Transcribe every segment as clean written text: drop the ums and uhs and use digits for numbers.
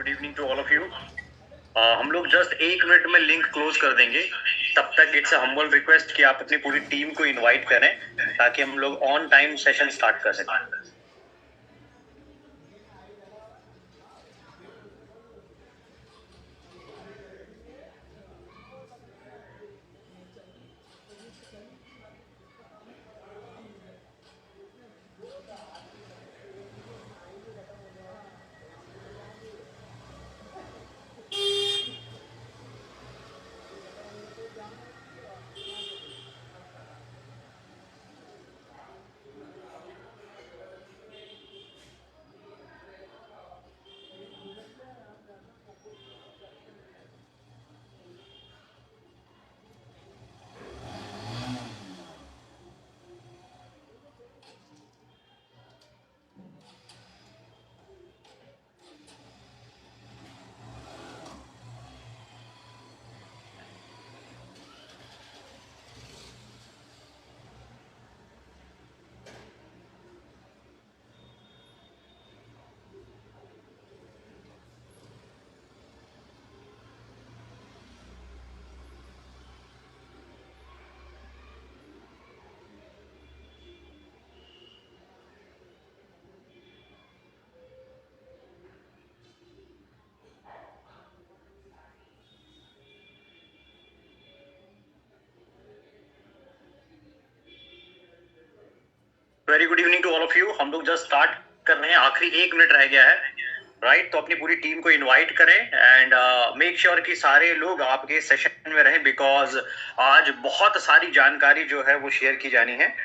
Good evening to all of you. हम लोग just 1 minute में लिंक क्लोज कर देंगे। तब तक इट्स अ हम्बल रिक्वेस्ट कि आप अपनी पूरी टीम को इनवाइट करें ताकि हम लोग ऑन टाइम सेशन स्टार्ट कर सकें। Very good evening to all of you. हम लोग जस्ट स्टार्ट कर रहे हैं, आखिरी 1 मिनट रह गया है, राइट? तो अपनी पूरी टीम को इनवाइट करें एंड मेक श्योर कि सारे लोग आपके सेशन में रहें बिकॉज आज बहुत सारी जानकारी जो है वो शेयर की जानी है।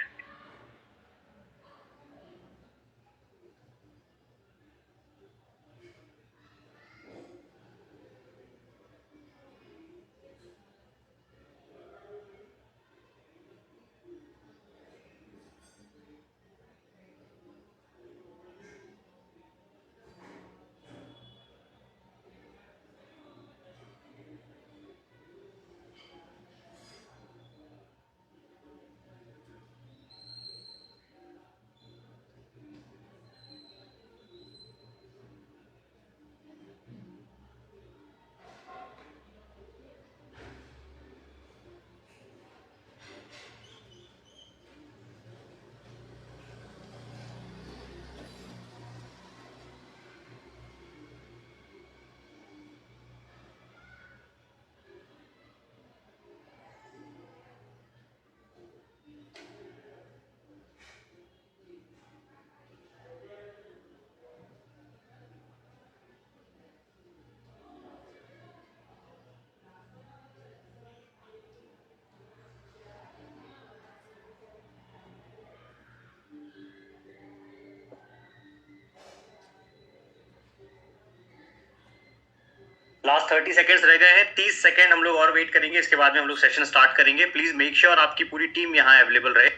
लास्ट 30 सेकेंड्स रह गए हैं, 30 सेकेंड हम लोग और वेट करेंगे, इसके बाद में हम लोग सेशन स्टार्ट करेंगे। प्लीज मेक श्योर आपकी पूरी टीम यहाँ अवेलेबल रहे।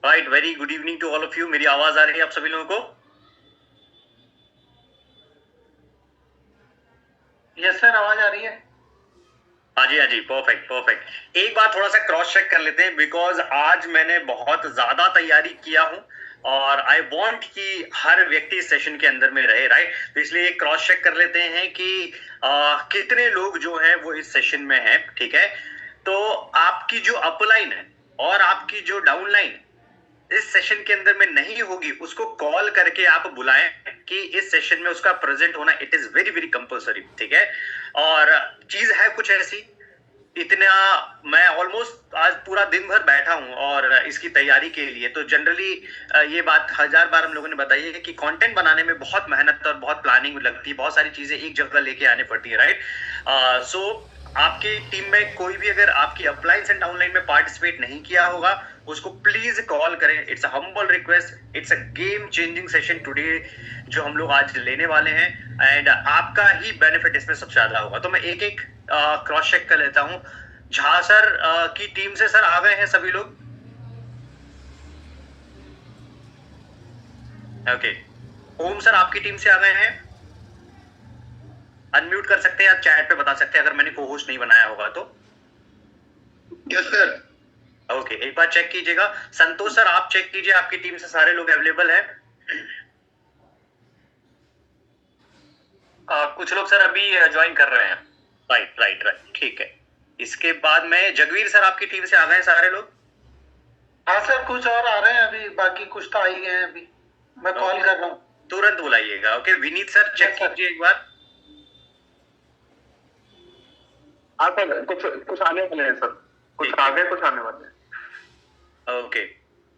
Right, very good evening to all of you. मेरी आवाज आ रही है आप सभी लोगों को? यस सर, आवाज आ रही है। हाँ हाँ जी, परफेक्ट परफेक्ट। एक बार थोड़ा सा क्रॉस चेक कर लेते हैं, बिकॉज आज मैंने बहुत ज्यादा तैयारी किया हूँ और आई वांट कि हर व्यक्ति इस सेशन के अंदर में रहे, राइट? तो इसलिए क्रॉस चेक कर लेते हैं कि कितने लोग जो है वो इस सेशन में हैं, ठीक है? तो आपकी जो अपलाइन है और आपकी जो डाउनलाइन इस सेशन के अंदर में नहीं होगी, उसको कॉल करके आप बुलाएं कि इस सेशन में उसका प्रेजेंट होना it is very very compulsory, ठीक है? और चीज है कुछ ऐसी, इतना मैं ऑलमोस्ट आज पूरा दिन भर बैठा हूं और इसकी तैयारी के लिए। तो जनरली ये बात हजार बार हम लोगों ने बताई है कि कंटेंट बनाने में बहुत मेहनत और बहुत प्लानिंग लगती है, बहुत सारी चीजें एक जगह लेके आने पड़ती है, राइट? सो आपकी टीम में कोई भी अगर आपकी अपलाइन एंड डाउनलाइन में पार्टिसिपेट नहीं किया होगा, उसको प्लीज कॉल करें। It's a humble request, it's a game changing session today जो हम लोग आज लेने वाले हैं, एंड आपका ही बेनिफिट इसमें सबसे ज्यादा होगा। तो मैं एक एक क्रॉस चेक कर लेता हूं। झा सर की टीम से सर आ गए हैं सभी लोग? ओके। ओम सर आपकी टीम से आ गए हैं? अनम्यूट कर सकते हैं या चैट पे बता सकते हैं अगर मैंने को होस्ट नहीं बनाया होगा तो। Yes sir. ओके, एक बार चेक कीजिएगा। संतोष सर आप चेक कीजिए आपकी टीम से सारे लोग अवेलेबल हैं? कुछ लोग सर अभी ज्वाइन कर रहे हैं। राइट राइट राइट, ठीक है। इसके बाद में जगवीर सर आपकी टीम से आ गए हैं सारे लोग? हाँ सर, कुछ और आ रहे हैं अभी, बाकी कुछ तो आ ही गए हैं अभी। मैं कॉल कर रहा हूँ, तुरंत बुलाइएगा। ओके, विनीत सर चेक कीजिए एक बार। हाँ सर, कुछ आने वाले हैं सर, कुछ आ गए, कुछ आने वाले हैं। ओके,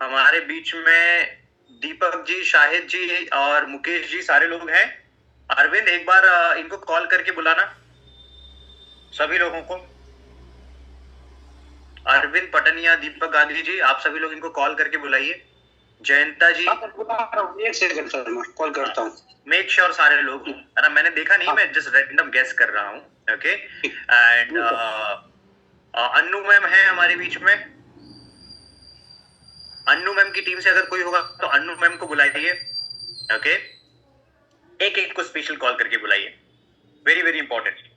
हमारे बीच में दीपक जी, शाहिद जी और मुकेश जी सारे लोग हैं। अरविंद एक बार इनको कॉल करके बुलाना, सभी लोगों को। अरविंद पटनिया, दीपक गांधी जी, आप सभी लोग इनको कॉल करके बुलाइए। जयंता जी, एक सेकंड सर, मैं कॉल करता हूँ। मेक श्योर सारे लोग, है ना? मैंने देखा नहीं, मैं जस्ट रैंडम गेस कर रहा हूँ। ओके, एंड अन्नू मैम है हमारे बीच में। अन्नू मैम की टीम से अगर कोई होगा तो अन्नू मैम को बुलाइए। ओके, एक एक को स्पेशल कॉल करके बुलाइए, वेरी वेरी इंपॉर्टेंट।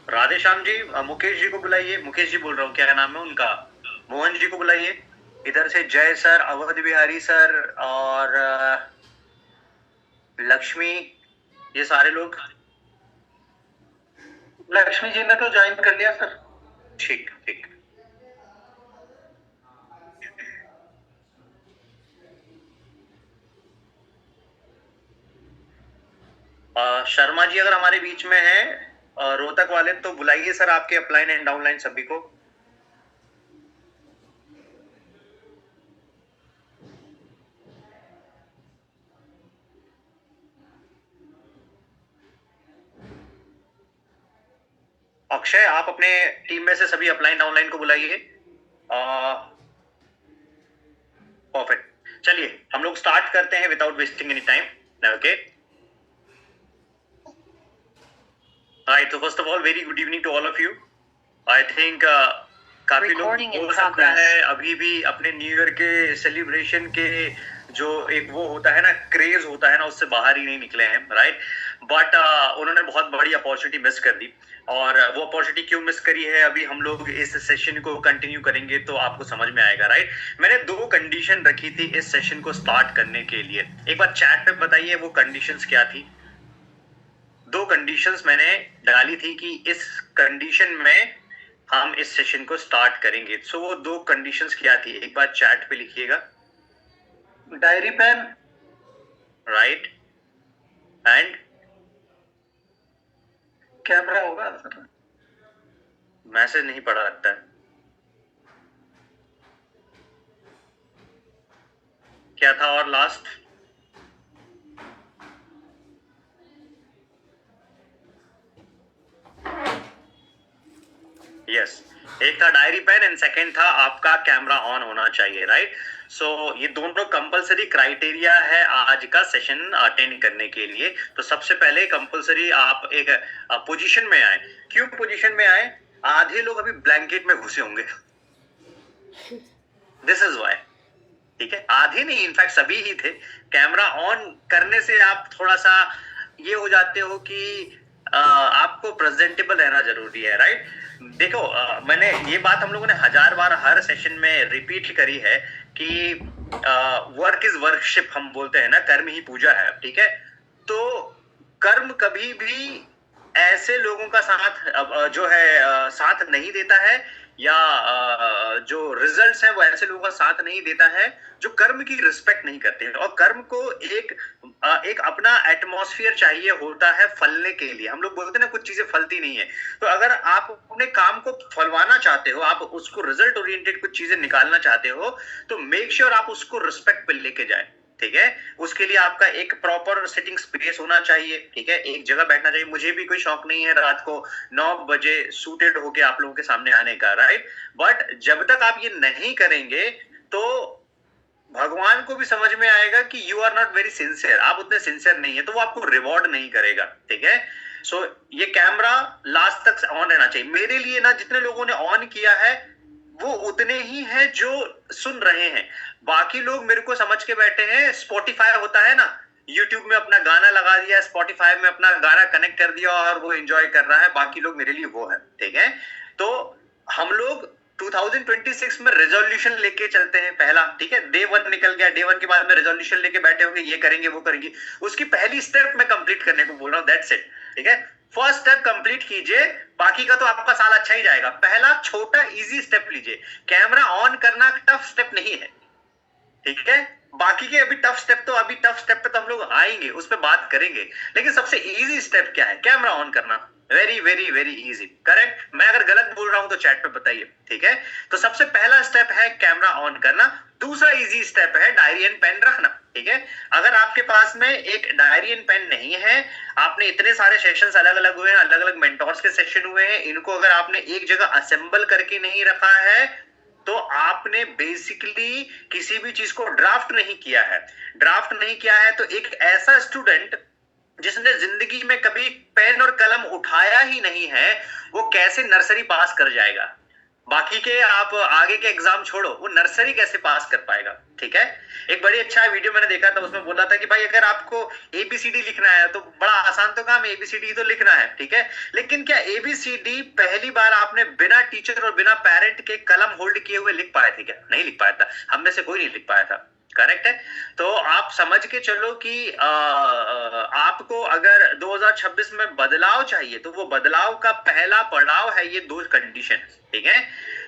राधेश्याम जी, मुकेश जी को बुलाइए। मुकेश जी बोल रहा हूँ, क्या नाम है उनका? मोहन जी को बुलाइए। इधर से जय सर, अवध बिहारी सर और लक्ष्मी, ये सारे लोग। लक्ष्मी जी ने तो ज्वाइन कर लिया सर। ठीक ठीक। शर्मा जी अगर हमारे बीच में है, रोहतक वाले, तो बुलाइए सर आपके अपलाइन एंड डाउनलाइन सभी को। अक्षय आप अपने टीम में से सभी अपलाइन डाउनलाइन को बुलाइए। परफेक्ट। चलिए हम लोग स्टार्ट करते हैं without wasting any time. Okay, right. तो first of all very good evening to all of you. I think काफी लोग हो सकता है अभी भी अपने न्यू ईयर के सेलिब्रेशन के जो एक वो होता है ना, क्रेज होता है ना, उससे बाहर ही नहीं निकले हैं, राइट? बट उन्होंने बहुत बड़ी अपॉर्चुनिटी मिस कर दी, और वो अपॉर्चुनिटी क्यों मिस करी है अभी हम लोग इस सेशन को कंटिन्यू करेंगे तो आपको समझ में आएगा, राइट? मैंने 2 कंडीशन रखी थी इस सेशन को स्टार्ट करने के लिए। एक बार चैट पे बताइए वो कंडीशंस क्या थी। 2 कंडीशंस मैंने डाली थी कि इस कंडीशन में हम इस सेशन को स्टार्ट करेंगे। सो वो 2 कंडीशंस क्या थी, एक बार चैट पे लिखिएगा। Diary pen, right, and camera होगा सर। मैसेज नहीं पढ़ा लगता है, क्या था? और लास्ट यस, एक था डायरी पेन एंड सेकंड था आपका कैमरा ऑन होना चाहिए, राइट? सो ये दोनों कंपलसरी क्राइटेरिया है आज का सेशन अटेंड करने के लिए। तो सबसे पहले कंपलसरी आप एक पोजीशन में आए। क्यों पोजीशन में आए? आधे लोग अभी ब्लैंकेट में घुसे होंगे, दिस इज व्हाई। ठीक है, आधे नहीं, इनफैक्ट सभी ही थे। कैमरा ऑन करने से आप थोड़ा सा ये हो जाते हो कि आपको प्रेजेंटेबल रहना जरूरी है, राइट? देखो, मैंने ये बात हम लोगों ने 1000 बार हर सेशन में रिपीट करी है कि वर्क इज वर्कशिप हम बोलते हैं ना, कर्म ही पूजा है, ठीक है? तो कर्म कभी भी ऐसे लोगों का साथ जो है साथ नहीं देता है, या जो रिजल्ट्स हैं वो ऐसे लोगों का साथ नहीं देता है जो कर्म की रिस्पेक्ट नहीं करते हैं। और कर्म को एक अपना एटमॉस्फेयर चाहिए होता है फलने के लिए। हम लोग बोलते हैं ना, कुछ चीजें फलती नहीं है। तो अगर आप अपने काम को फलवाना चाहते हो, आप उसको रिजल्ट ओरिएंटेड कुछ चीजें निकालना चाहते हो, तो मेक श्योर आप उसको रिस्पेक्ट पे लेके जाए, ठीक है? उसके लिए आपका एक प्रॉपर सिटिंग स्पेस होना चाहिए, ठीक है? एक जगह बैठना चाहिए। मुझे भी कोई शौक नहीं है रात को 9 बजे सूटेड होके आप लोगों के सामने आने का, राइट? बट जब तक आप ये नहीं करेंगे तो भगवान को भी समझ में आएगा कि you are not very sincere, आप उतने सिंसियर नहीं है, तो वो आपको रिवॉर्ड नहीं करेगा, ठीक है? सो ये कैमरा लास्ट तक ऑन रहना चाहिए। मेरे लिए ना, जितने लोगों ने ऑन किया है वो उतने ही हैं जो सुन रहे हैं। बाकी लोग मेरे को समझ के बैठे हैं, स्पॉटिफाई होता है ना, यूट्यूब में अपना गाना लगा दिया, स्पॉटिफाई में अपना गाना कनेक्ट कर दिया और वो एंजॉय कर रहा है। बाकी लोग मेरे लिए वो है, ठीक है? तो हम लोग 2026 में रेजोल्यूशन लेके चलते हैं पहला, ठीक है? डे 1 निकल गया, डे 1 के बाद में रेजोल्यूशन लेके बैठे होंगे, ये करेंगे वो करेंगे। उसकी पहली स्टेप मैं कंप्लीट करने को बोल रहा हूँ, दैट्स इट, ठीक है? फर्स्ट स्टेप कंप्लीट कीजिए, बाकी का तो आपका साल अच्छा ही जाएगा। पहला छोटा इजी स्टेप लीजिए। कैमरा ऑन करना टफ स्टेप नहीं है, ठीक है? बाकी के अभी टफ स्टेप पे तो हम लोग आएंगे, उस पर बात करेंगे। लेकिन सबसे इजी स्टेप क्या है? कैमरा ऑन करना। Very very very easy, correct? मैं अगर गलत बोल रहा हूं तो चैट पे बताइए, ठीक है? तो सबसे पहला स्टेप है कैमरा ऑन करना। दूसरा इजी स्टेप है डायरी एंड पेन रखना, ठीक है? अगर आपके पास में एक डायरी एंड पेन नहीं है, आपने इतने सारे सेशंस अलग अलग हुए हैं, अलग अलग मेंटोर्स के सेशन हुए हैं, इनको अगर आपने एक जगह असेंबल करके नहीं रखा है, तो आपने बेसिकली किसी भी चीज को ड्राफ्ट नहीं किया है। ड्राफ्ट नहीं किया है तो एक ऐसा स्टूडेंट जिसने जिंदगी में कभी पेन और कलम उठाया ही नहीं है, वो कैसे नर्सरी पास कर जाएगा? बाकी के आप आगे के एग्जाम छोड़ो, वो नर्सरी कैसे पास कर पाएगा, ठीक है? एक बड़ी अच्छा वीडियो मैंने देखा था, उसमें बोला था कि भाई अगर आपको एबीसीडी लिखना है तो बड़ा आसान तो काम, एबीसीडी तो लिखना है, ठीक है? लेकिन क्या एबीसीडी पहली बार आपने बिना टीचर और बिना पेरेंट के कलम होल्ड किए हुए लिख पाए थे क्या? नहीं लिख पाया था, हम में से कोई नहीं लिख पाया था, करेक्ट है? तो आप समझ के चलो कि आपको अगर 2026 में बदलाव चाहिए तो वो बदलाव का पहला पड़ाव है ये 2 कंडीशन, ठीक है?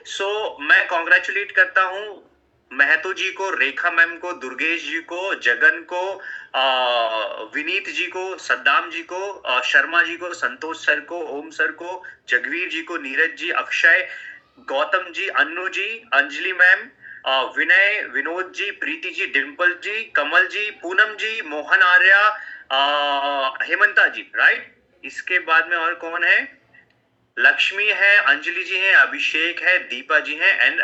सो मैं कॉन्ग्रेचुलेट करता हूं महतो जी को, रेखा मैम को, दुर्गेश जी को, जगन को, विनीत जी को, सद्दाम जी को, शर्मा जी को, संतोष सर को, ओम सर को, जगवीर जी को, नीरज जी, अक्षय, गौतम जी, अन्नू जी, अंजलि मैम, विनय, विनोद जी, प्रीति जी, डिम्पल जी, कमल जी, पूनम जी, मोहन आर्या, हेमंता जी, राइट? इसके बाद में और कौन है? लक्ष्मी है, अंजलि जी है, अभिषेक है, दीपा जी है, and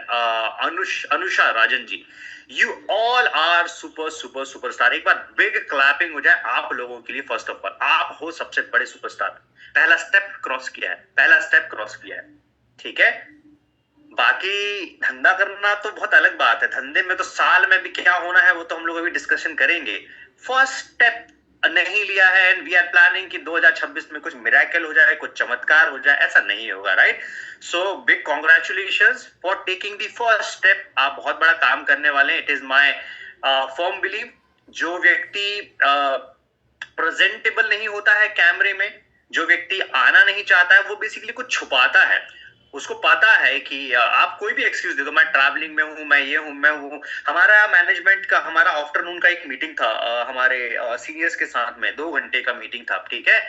Anusha Rajan ji. You all are super super superstar. एक बार बिग क्लैपिंग हो जाए आप लोगों के लिए। फर्स्ट ऑफ ऑल, आप हो सबसे बड़े सुपरस्टार। पहला स्टेप क्रॉस किया है, ठीक है? बाकी धंधा करना तो बहुत अलग बात है। धंधे में तो साल में भी क्या होना है वो तो हम लोग अभी डिस्कशन करेंगे। फर्स्ट स्टेप नहीं लिया है एंड वी आर प्लानिंग कि 2026 में कुछ मिरेकल हो जाए, कुछ चमत्कार हो जाए, ऐसा नहीं होगा, right? So big congratulations for taking the first step. आप बहुत बड़ा काम करने वाले हैं। It is my firm believe. जो व्यक्ति प्रेजेंटेबल नहीं होता है कैमरे में, जो व्यक्ति आना नहीं चाहता है, वो बेसिकली कुछ छुपाता है। उसको पता है कि आप कोई भी एक्सक्यूज दे दो, मैं ट्रैवलिंग में हूं, मैं ये हूं, मैं हूं। हमारा मैनेजमेंट का, हमारा आफ्टरनून का एक मीटिंग था हमारे सीनियर्स के साथ में, 2 घंटे का मीटिंग था, ठीक है?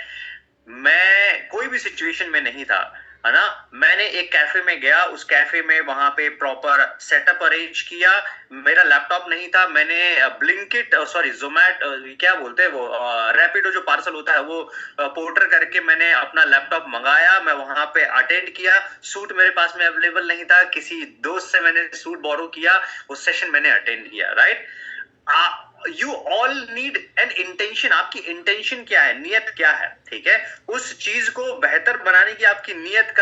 मैं कोई भी सिचुएशन में नहीं था, है ना। मैंने एक कैफे में गया, उस कैफे में वहां पे प्रॉपर सेटअप अरेंज किया। मेरा लैपटॉप नहीं था, मैंने ब्लिंकिट सॉरी जोमैट क्या बोलते हैं वो रैपिडो जो पार्सल होता है वो पोर्टर करके मैंने अपना लैपटॉप मंगाया। मैं वहां पे अटेंड किया। सूट मेरे पास में अवेलेबल नहीं था, किसी दोस्त से मैंने सूट बोरो किया, उस सेशन मैंने अटेंड किया, right. You all need an intention. आपकी इंटेंशन क्या है, नियत क्या है, ठीक है। उस चीज को बेहतर बनाने की आपकी नियत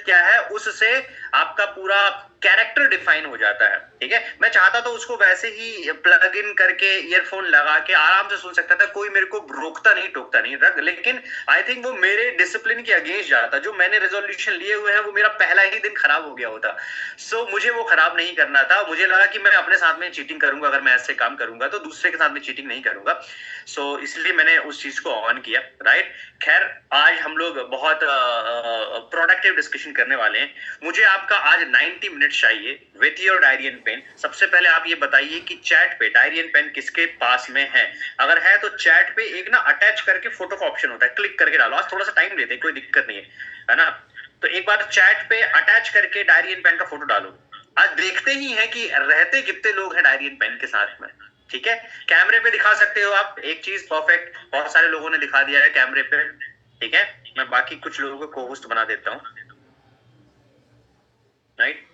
क्या है, उससे आपका पूरा कैरेक्टर डिफाइन हो जाता है, ठीक है। मैं चाहता तो उसको वैसे ही प्लग इन करके ईयरफोन लगा के आराम से सुन सकता था, कोई मेरे को रोकता नहीं टोकता नहीं, लेकिन आई थिंक वो मेरे डिसिप्लिन के अगेंस्ट जाता। जो मैंने रेजोल्यूशन लिए हुए हैं वो मेरा पहला ही दिन खराब हो गया होता। सो मुझे वो खराब नहीं करना था। मुझे लगा कि मैं अपने साथ में चीटिंग करूंगा, अगर मैं ऐसे काम करूंगा तो दूसरे के साथ में चीटिंग नहीं करूंगा। सो इसलिए मैंने उस चीज को ऑन किया, राइट। खैर, आज हम लोग बहुत प्रोडक्टिव डिस्कशन करने वाले हैं। मुझे आपका आज 90 मिनट चाहिए with your diary and pen. सबसे पहले आप ये बताइए कि चैट पे डायरी एंड पेन किसके पास में है। अगर है तो चैट पे एक ना अटैच करके फोटो का ऑप्शन होता है, क्लिक करके डालो। आज थोड़ा सा टाइम लेते हैं, कोई दिक्कत नहीं है ना। तो एक बार चैट पे अटैच करके डायरी एंड पेन का फोटो डालो। आज देखते ही हैं कि रहते कितने लोग हैं डायरी एंड पेन के साथ में, ठीक है। कैमरे पे दिखा सकते हो आप, एक चीज परफेक्ट, बहुत सारे लोगों ने दिखा दिया है कैमरे पे, ठीक है। मैं बाकी कुछ लोगों को को होस्ट बना देता हूं, राइट।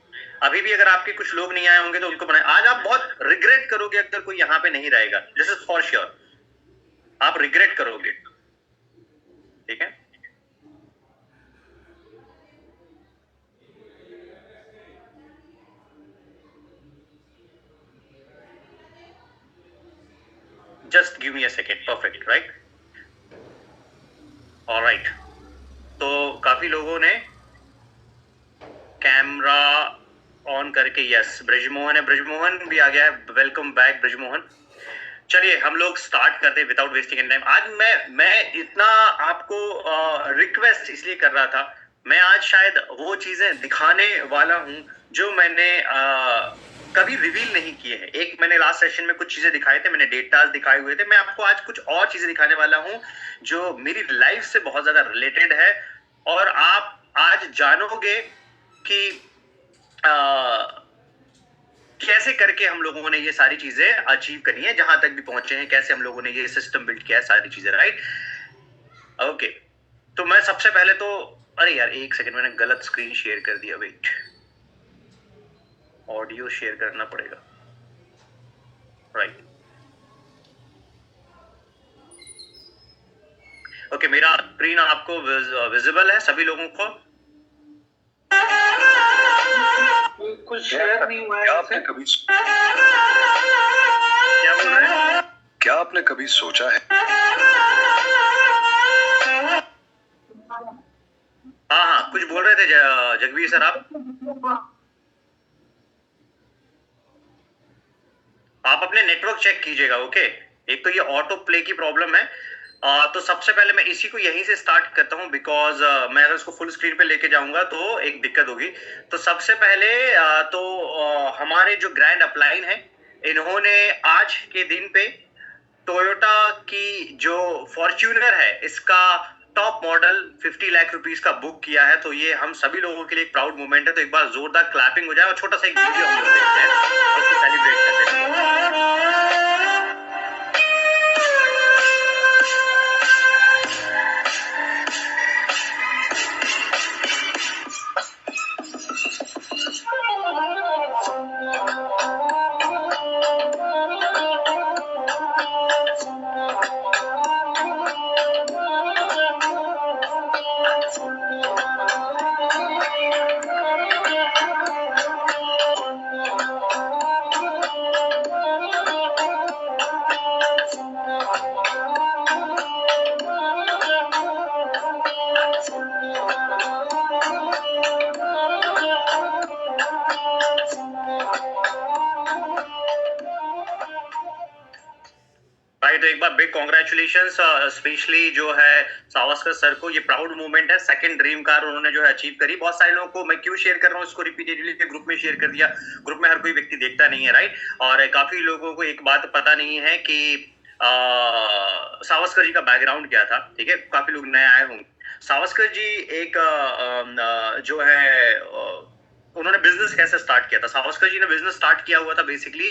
अभी भी अगर आपके कुछ लोग नहीं आए होंगे तो उनको बनाए। आज आप बहुत रिग्रेट करोगे अगर कोई यहाँ पे नहीं रहेगा, दिस इज फॉर श्योर। आप रिग्रेट करोगे, ठीक है। Just give me a second, perfect, right, alright. तो काफी लोगों ने कैमरा ऑन करके, यस, ब्रजमोहन है, ब्रजमोहन भी आ गया है, वेलकम बैक ब्रजमोहन। चलिए हम लोग स्टार्ट करते हैं विदाउट वेस्टिंग एनी टाइम। आज मैं इतना आपको रिक्वेस्ट इसलिए कर रहा था, मैं आज शायद वो चीजें दिखाने वाला हूं जो मैंने कभी रिवील नहीं किए हैं। एक मैंने लास्ट सेशन में कुछ चीजें दिखाए थे, मैंने डेटास दिखाए हुए थे। मैं आपको आज कुछ और चीजें दिखाने वाला हूं जो मेरी लाइफ से बहुत ज्यादा रिलेटेड है, और आप आज जानोगे कि कैसे करके हम लोगों ने ये सारी चीजें अचीव करी है, जहां तक भी पहुंचे हैं, कैसे हम लोगों ने ये सिस्टम बिल्ड किया है, सारी चीजें, राइट। ओके, तो मैं सबसे पहले तो, अरे यार एक सेकंड, मैंने गलत स्क्रीन शेयर कर दिया, वेट, ऑडियो शेयर करना पड़ेगा, राइट। ओके, मेरा स्क्रीन आपको विजिबल है सभी लोगों को? कुछ शेयर नहीं हुआ है। क्या आपने कभी क्या बोल रहे हैं? क्या आपने कभी सोचा है? हाँ, कुछ बोल रहे थे जगवीर सर आप अपने नेटवर्क चेक कीजिएगा, ओके। एक तो ये ऑटो प्ले की प्रॉब्लम है, तो सबसे पहले मैं इसी को यहीं से स्टार्ट करता हूं, बिकॉज मैं अगर उसको फुल स्क्रीन पे लेके जाऊंगा तो एक दिक्कत होगी। तो सबसे पहले हमारे जो ग्रैंड अपलाइन है, इन्होंने आज के दिन पे टोयोटा की जो फॉर्च्यूनर है, इसका टॉप मॉडल 50 लाख रुपीस का बुक किया है। तो ये हम सभी लोगों के लिए एक प्राउड मोमेंट है। तो एक बार जोरदार क्लैपिंग हो जाए और छोटा सा एक वीडियो हम लोग देखते हैं और उसको सेलिब्रेट करते हैं। तो एक बार बिग कॉन्ग्रेचुलेशंस स्पेशली जो है सावस्कर सर को। ये प्राउड मोमेंट है, सेकंड ड्रीम कार उन्होंने जो है अचीव करी। बहुत सारे लोगों को मैं क्यों शेयर कर रहा हूँ इसको रिपीटेडली, ग्रुप में शेयर कर दिया। ग्रुप में हर कोई व्यक्ति देखता नहीं है, राइट। और काफी लोगों को एक बात पता नहीं है कि सावस्कर जी का बैकग्राउंड क्या था, ठीक है, काफी लोग नए आए होंगे। सावस्कर जी एक जो है उन्होंने बिजनेस कैसे स्टार्ट किया था। सावस्कर जी ने बिजनेस स्टार्ट किया हुआ था बेसिकली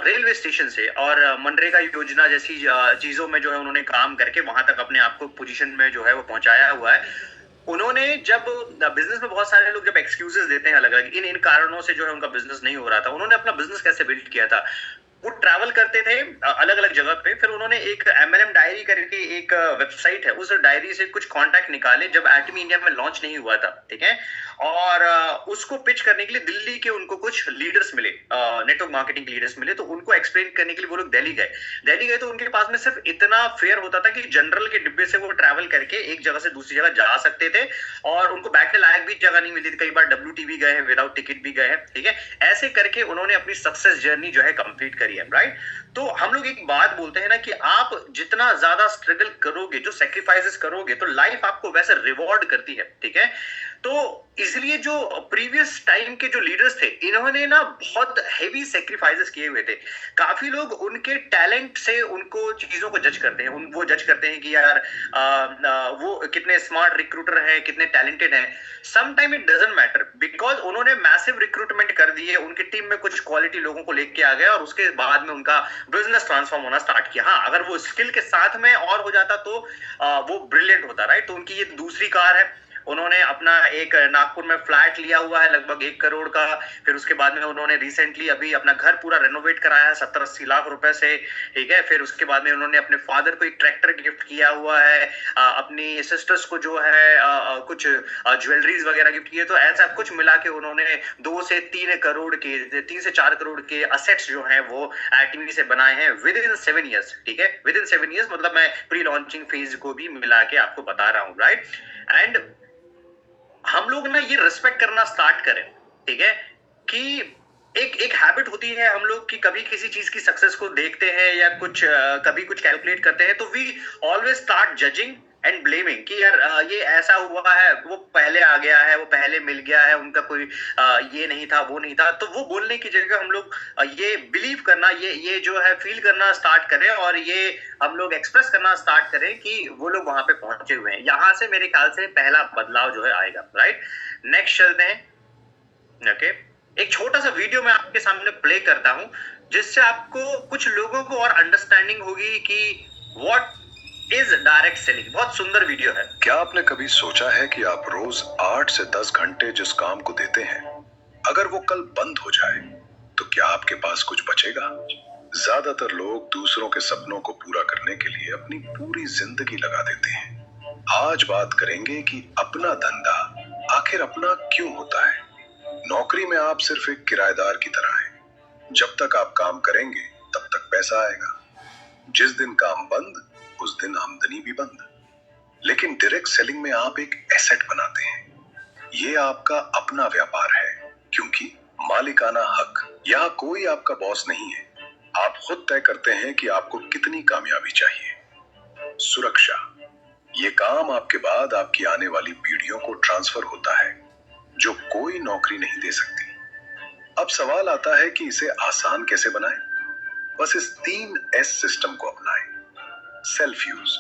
रेलवे स्टेशन से, और मनरेगा योजना जैसी चीजों में जो है उन्होंने काम करके वहां तक अपने आप को पोजीशन में जो है वो पहुंचाया हुआ है। उन्होंने जब बिजनेस में बहुत सारे लोग जब एक्सक्यूजेस देते हैं अलग अलग इन कारणों से जो है उनका बिजनेस नहीं हो रहा था, उन्होंने अपना बिजनेस कैसे बिल्ड किया था। वो ट्रैवल करते थे अलग अलग जगह पे, फिर उन्होंने एक MLM डायरी करके एक वेबसाइट है, उस डायरी से कुछ कॉन्टैक्ट निकाले जब एटमी इंडिया में लॉन्च नहीं हुआ था, ठीक है, और उसको पिच करने के लिए दिल्ली के उनको कुछ लीडर्स मिले, नेटवर्क मार्केटिंग लीडर्स मिले, तो उनको एक्सप्लेन करने के लिए वो लोग दिल्ली गए तो उनके पास में सिर्फ इतना फेयर होता था कि जनरल के डिब्बे से वो ट्रैवल करके एक जगह से दूसरी जगह जा सकते थे, और उनको बैठने लायक भी जगह नहीं मिलती थी, कई बार WT भी गए हैं, विदाउट टिकट भी गए हैं, ठीक है। ऐसे करके उन्होंने अपनी सक्सेस जर्नी जो है कंप्लीट करी है, राइट। तो हम लोग एक बात बोलते हैं ना कि आप जितना ज्यादा स्ट्रगल करोगे, जो सेक्रीफाइसेस करोगे, तो लाइफ आपको वैसे रिवॉर्ड करती है, ठीक है। तो इसलिए जो प्रीवियस टाइम के जो लीडर्स थे, इन्होंने ना बहुत हेवी सेक्रीफाइसेस किए हुए थे। काफी लोग उनके टैलेंट से उनको चीजों को जज करते हैं, वो जज करते हैं कि यार वो कितने स्मार्ट रिक्रूटर हैं, कितने टैलेंटेड हैं। Some time it doesn't matter, because उन्होंने मैसिव रिक्रूटमेंट कर दिए, उनकी टीम में कुछ क्वालिटी लोगों को लेके आ गए, और उसके बाद में उनका बिजनेस ट्रांसफॉर्म होना स्टार्ट किया। हाँ, अगर वो स्किल के साथ में और हो जाता तो वो ब्रिलियंट होता, राइट। तो उनकी ये दूसरी कार है। उन्होंने अपना एक नागपुर में फ्लैट लिया हुआ है लगभग 1 करोड़ का। फिर उसके बाद में उन्होंने रिसेंटली अभी अपना घर पूरा रेनोवेट कराया है 70-80 लाख रुपए से, ठीक है। फिर उसके बाद में उन्होंने अपने फादर को एक ट्रैक्टर गिफ्ट किया हुआ है, अपनी सिस्टर्स को जो है कुछ ज्वेलरीज वगैरह गिफ्ट किए। तो ऐसा कुछ मिला के उन्होंने 2 से 3 करोड़ के 3 से 4 करोड़ के असेट्स जो हैं वो एटमी से बनाए हैं विद इन 7 ईयर्स, ठीक है। विद इन 7 ईयर्स मतलब मैं प्री लॉन्चिंग फेज को भी मिला के आपको बता रहा हूँ, राइट। एंड हम लोग ना ये रिस्पेक्ट करना स्टार्ट करें, ठीक है, कि एक हैबिट होती है हम लोग की, कभी किसी चीज की सक्सेस को देखते हैं या कुछ कभी कुछ कैलकुलेट करते हैं, तो we always start judging and blaming कि यार ये ऐसा हुआ है, वो पहले आ गया है, वो पहले मिल गया है, उनका कोई ये नहीं था, वो नहीं था। तो वो बोलने की जगह हम लोग ये बिलीव करना, ये जो है फील करना स्टार्ट करें, और ये हम लोग एक्सप्रेस करना स्टार्ट करें कि वो लोग वहां पे पहुंचे हुए हैं। यहां से मेरे ख्याल से पहला बदलाव जो है आएगा, राइट। नेक्स्ट चलते हैं, ओके। एक छोटा सा वीडियो मैं आपके सामने प्ले करता हूं, जिससे आपको कुछ लोगों को और अंडरस्टैंडिंग होगी कि व्हाट इज डायरेक्ट सेलिंग। बहुत सुंदर वीडियो है। क्या आपने कभी सोचा है कि आप रोज 8 से 10 घंटे जिस काम को देते हैं, अगर वो कल बंद हो जाए तो क्या आपके पास कुछ बचेगा? ज्यादातर लोग दूसरों के सपनों को पूरा करने के लिए अपनी पूरी जिंदगी लगा देते हैं। आज बात करेंगे कि अपना धंधा आखिर अपना क्यों होता है। नौकरी में आप सिर्फ एक किराएदार की तरह हैं। जब तक आप काम करेंगे तब तक पैसा आएगा। जिस दिन काम बंद, उस दिन आमदनी भी बंद। लेकिन डायरेक्ट सेलिंग में आप एक एसेट बनाते हैं। ये आपका अपना व्यापार है, क्योंकि मालिकाना हक, यहाँ कोई आपका बॉस नहीं है। आप खुद तय करते हैं कि आपको कितनी कामयाबी चाहिए। सुरक्षा, ये काम आपके बाद आपकी आने वाली पीढ़ियों को ट्रांसफर होता है, जो कोई नौकरी नहीं दे सकती। अब सवाल आता है कि इसे आसान कैसे बनाएं? बस इस 3S सिस्टम को अपनाएं। सेल्फ यूज,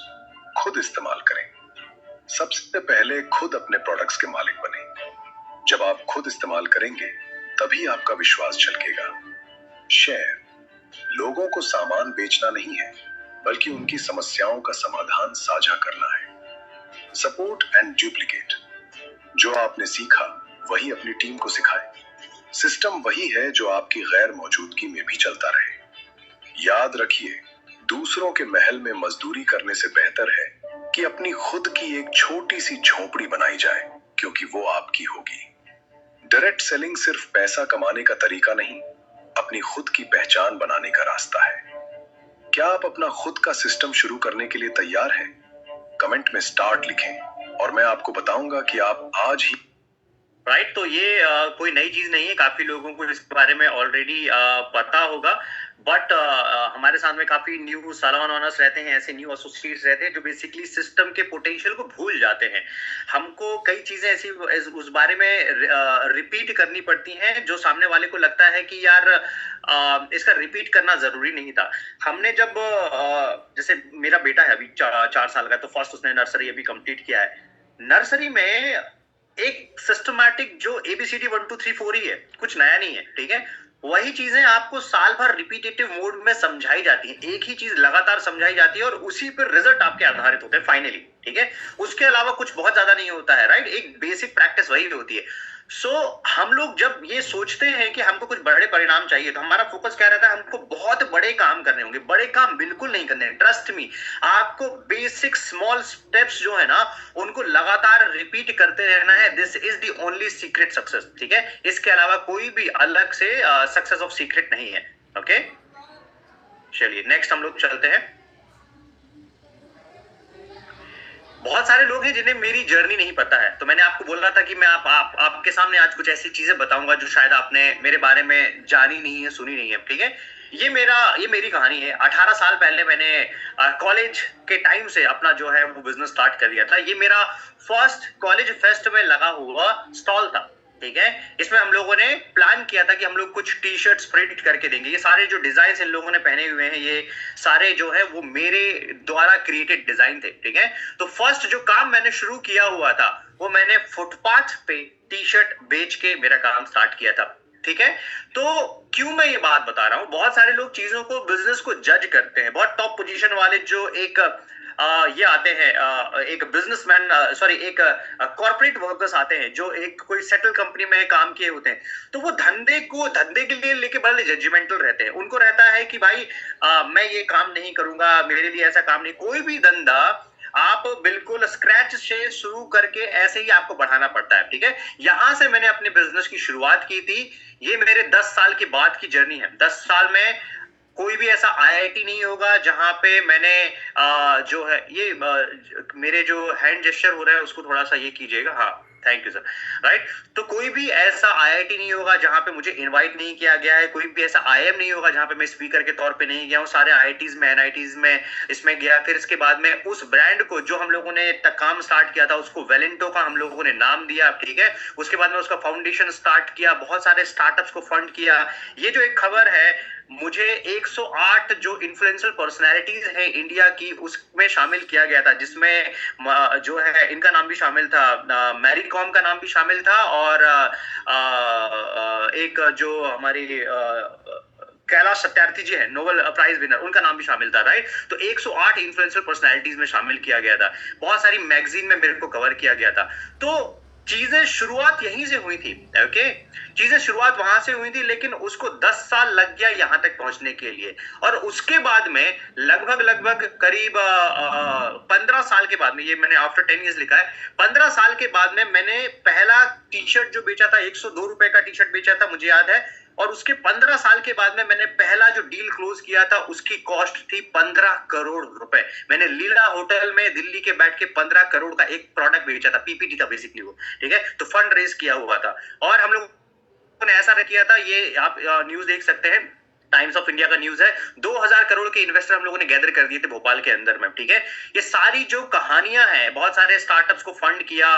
खुद इस्तेमाल करें। सबसे पहले खुद अपने प्रोडक्ट्स के मालिक बने। जब आप खुद इस्तेमाल करेंगे तभी आपका विश्वास झलकेगा। शेयर, लोगों को सामान बेचना नहीं है, बल्कि उनकी समस्याओं का समाधान साझा करना है। सपोर्ट एंड डुप्लीकेट, जो आपने सीखा वही अपनी टीम को सिखाएं। सिस्टम वही है जो आपकी गैर मौजूदगी में भी चलता रहे। याद रखिए, दूसरों के महल में मजदूरी करने से बेहतर है कि अपनी खुद की एक छोटी सी झोपड़ी बनाई जाए, क्योंकि वो आपकी होगी। डायरेक्ट सेलिंग सिर्फ पैसा कमाने का तरीका नहीं, अपनी खुद की पहचान बनाने का रास्ता है। क्या आप अपना खुद का सिस्टम शुरू करने के लिए तैयार हैं? कमेंट में स्टार्ट लिखें और मैं आपको बताऊंगा कि आप आज ही राइट। तो ये कोई नई चीज नहीं है, काफी लोगों को इसके बारे में ऑलरेडी पता होगा, बट हमारे साथ में काफी न्यू सालान ऑनर्स रहते हैं, ऐसे न्यू एसोसिएट्स रहते हैं जो बेसिकली सिस्टम के पोटेंशियल को भूल जाते हैं। हमको कई चीजें ऐसी उस बारे में रिपीट करनी पड़ती हैं जो सामने वाले को लगता है कि यार इसका रिपीट करना जरूरी नहीं था। हमने जब जैसे मेरा बेटा है अभी 4 साल का, तो फर्स्ट उसने नर्सरी अभी कंप्लीट किया है। नर्सरी में एक सिस्टमैटिक जो ABCD 1 2 3 4 ही है, कुछ नया नहीं है, ठीक है। वही चीजें आपको साल भर रिपीटेटिव मोड में समझाई जाती है, एक ही चीज लगातार समझाई जाती है और उसी पर रिजल्ट आपके आधारित होते हैं फाइनली, ठीक है। उसके अलावा कुछ बहुत ज्यादा नहीं होता है, राइट। एक बेसिक प्रैक्टिस वही होती है। सो हम लोग जब ये सोचते हैं कि हमको कुछ बड़े परिणाम चाहिए, तो हमारा फोकस क्या रहता है, हमको बहुत बड़े काम करने होंगे। बड़े काम बिल्कुल नहीं करने, ट्रस्ट मी। आपको बेसिक स्मॉल स्टेप्स जो है ना, उनको लगातार रिपीट करते रहना है। This is the only secret success, ठीक है। इसके अलावा कोई भी अलग से सक्सेस ऑफ सीक्रेट नहीं है, ओके। चलिए नेक्स्ट हम लोग चलते हैं। बहुत सारे लोग हैं जिन्हें मेरी जर्नी नहीं पता है, तो मैंने आपको बोल रहा था कि मैं आपके सामने आज कुछ ऐसी चीजें बताऊंगा जो शायद आपने मेरे बारे में जानी नहीं है, सुनी नहीं है, ठीक है। ये मेरी कहानी है। 18 साल पहले मैंने कॉलेज के टाइम से अपना जो है वो बिजनेस स्टार्ट कर दिया था। ये मेरा फर्स्ट कॉलेज फेस्ट में लगा हुआ स्टॉल था, ठीक है। इसमें हम लोगों ने प्लान किया था कि हम लोग कुछ टी शर्ट्स प्रिंट करके देंगे। ये सारे जो डिजाइन इन लोगों ने पहने हुए हैं, ये सारे जो है वो मेरे द्वारा क्रिएटेड डिजाइन थे, ठीक है। तो फर्स्ट जो काम मैंने शुरू किया हुआ था, वो मैंने फुटपाथ पे टी शर्ट बेच के मेरा काम स्टार्ट किया था, ठीक है। तो क्यों मैं ये बात बता रहा हूं, बहुत सारे लोग चीजों को, बिजनेस को जज करते हैं। बहुत टॉप पोजीशन वाले जो एक ये आते हैं, एक बिजनेसमैन, सॉरी एक कॉर्पोरेट वर्कर्स आते हैं जो एक कोई सेटल कंपनी में काम किए होते हैं, तो वो धंधे के लिए लेके बड़े जजमेंटल रहते हैं। उनको रहता है कि भाई मैं ये काम नहीं करूंगा, मेरे लिए ऐसा काम नहीं। कोई भी धंधा आप बिल्कुल स्क्रैच से शुरू करके ऐसे ही आपको बढ़ाना पड़ता है, ठीक है। यहां से मैंने अपने बिजनेस की शुरुआत की थी। ये मेरे 10 साल के बाद की जर्नी है। 10 साल में कोई भी ऐसा IIT नहीं होगा जहां पे मैंने जो है ये मेरे जो हैंड जेस्चर हो रहा है उसको थोड़ा सा ये कीजिएगा, हाँ थैंक यू सर, राइट। तो कोई भी ऐसा IIT नहीं होगा जहां पे मुझे इनवाइट नहीं किया गया है। कोई भी ऐसा IIM नहीं होगा जहां पे मैं स्पीकर के तौर पे नहीं गया हूँ। सारे IITs में, NITs में इसमें गया। फिर इसके बाद में उस ब्रांड को जो हम लोगों ने काम स्टार्ट किया था, उसको वेलेंटो का हम लोगों ने नाम दिया, ठीक है। उसके बाद में उसका फाउंडेशन स्टार्ट किया, बहुत सारे स्टार्टअप्स को फंड किया। ये जो एक खबर है, मुझे 108 जो इन्फ्लुएंशियल पर्सनैलिटीज हैं इंडिया की, उसमें शामिल किया गया था, जिसमें जो है इनका नाम भी शामिल था, मैरी कॉम का नाम भी शामिल था, और एक जो हमारी कैलाश सत्यार्थी जी है, नोबेल प्राइज विनर, उनका नाम भी शामिल था, राइट। तो 108 इन्फ्लुएंशियल पर्सनैलिटीज में शामिल किया गया था। बहुत सारी मैगजीन में मेरे को कवर किया गया था। तो चीजें शुरुआत यहीं से हुई थी, ओके। चीजें शुरुआत वहां से हुई थी, लेकिन उसको 10 साल लग गया यहां तक पहुंचने के लिए। और उसके बाद में लगभग करीब 15 साल के बाद में, ये मैंने आफ्टर 10 ईयर्स लिखा है, 15 साल के बाद में मैंने पहला टी शर्ट जो बेचा था, 102 रुपए का टी शर्ट बेचा था, मुझे याद है। और उसके 15 साल के बाद में मैंने पहला जो डील क्लोज किया था, उसकी कॉस्ट थी 15 करोड़ रुपए। मैंने लीला होटल में दिल्ली के बैठ के 15 करोड़ का एक प्रोडक्ट बेचा था, PPT था बेसिकली वो, ठीक है। तो फंड रेज किया हुआ था। और हम लोग ने ऐसा किया था, ये आप न्यूज देख सकते हैं, टाइम्स ऑफ इंडिया का न्यूज है, 2000 करोड़ के इन्वेस्टर हम लोगों ने गैदर कर दिए थे भोपाल के अंदर में, ठीक है। ये सारी जो कहानियां हैं, बहुत सारे स्टार्टअप्स को फंड किया,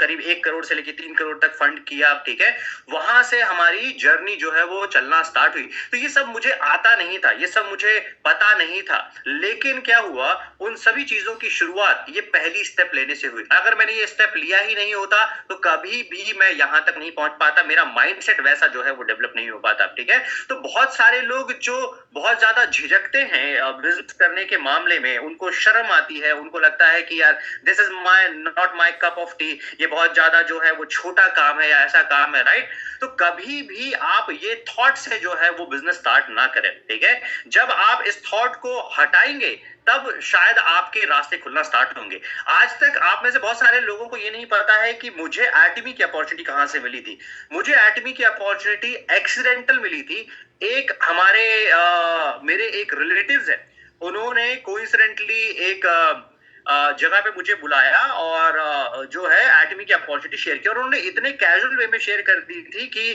करीब 1 करोड़ से लेकर 3 करोड़ तक फंड किया, ठीक है। वहां से हमारी जर्नी जो है वो चलना स्टार्ट हुई। तो ये सब मुझे आता नहीं था, ये सब मुझे पता नहीं था, लेकिन क्या हुआ, उन सभी चीजों की शुरुआत ये पहली स्टेप लेने से हुई। अगर मैंने ये स्टेप लिया ही नहीं होता तो कभी भी मैं यहां तक नहीं पहुंच पाता, मेरा माइंडसेट वैसा जो है वो डेवलप नहीं हो पाता, ठीक है। तो बहुत सारे लोग जो बहुत ज्यादा झिझकते हैं बिजनेस करने के मामले में, उनको शर्म आती है, उनको लगता है कि यार this is not my cup of T, ये बहुत ज्यादा जो है वो छोटा काम है या ऐसा काम है, राइट। तो कभी भी आप ये थॉट से जो है वो बिजनेस स्टार्ट ना करें, ठीक है। जब आप इस थॉट को हटाएंगे तब शायद आपके रास्ते खुलना स्टार्ट होंगे। आज तक आप में से बहुत सारे लोगों को ये नहीं पता है कि मुझे एटमी की अपॉर्चुनिटी कहां से मिली थी। मुझे एटमी की अपॉर्चुनिटी एक्सीडेंटल मिली थी। एक हमारे मेरे एक रिलेटिव्स है, उन्होंने कोइंसिडेंटली एक जगह पे मुझे बुलाया और जो है एटमी की अपॉर्चुनिटी शेयर की, और उन्होंने इतने कैजुअल वे में शेयर कर दी थी कि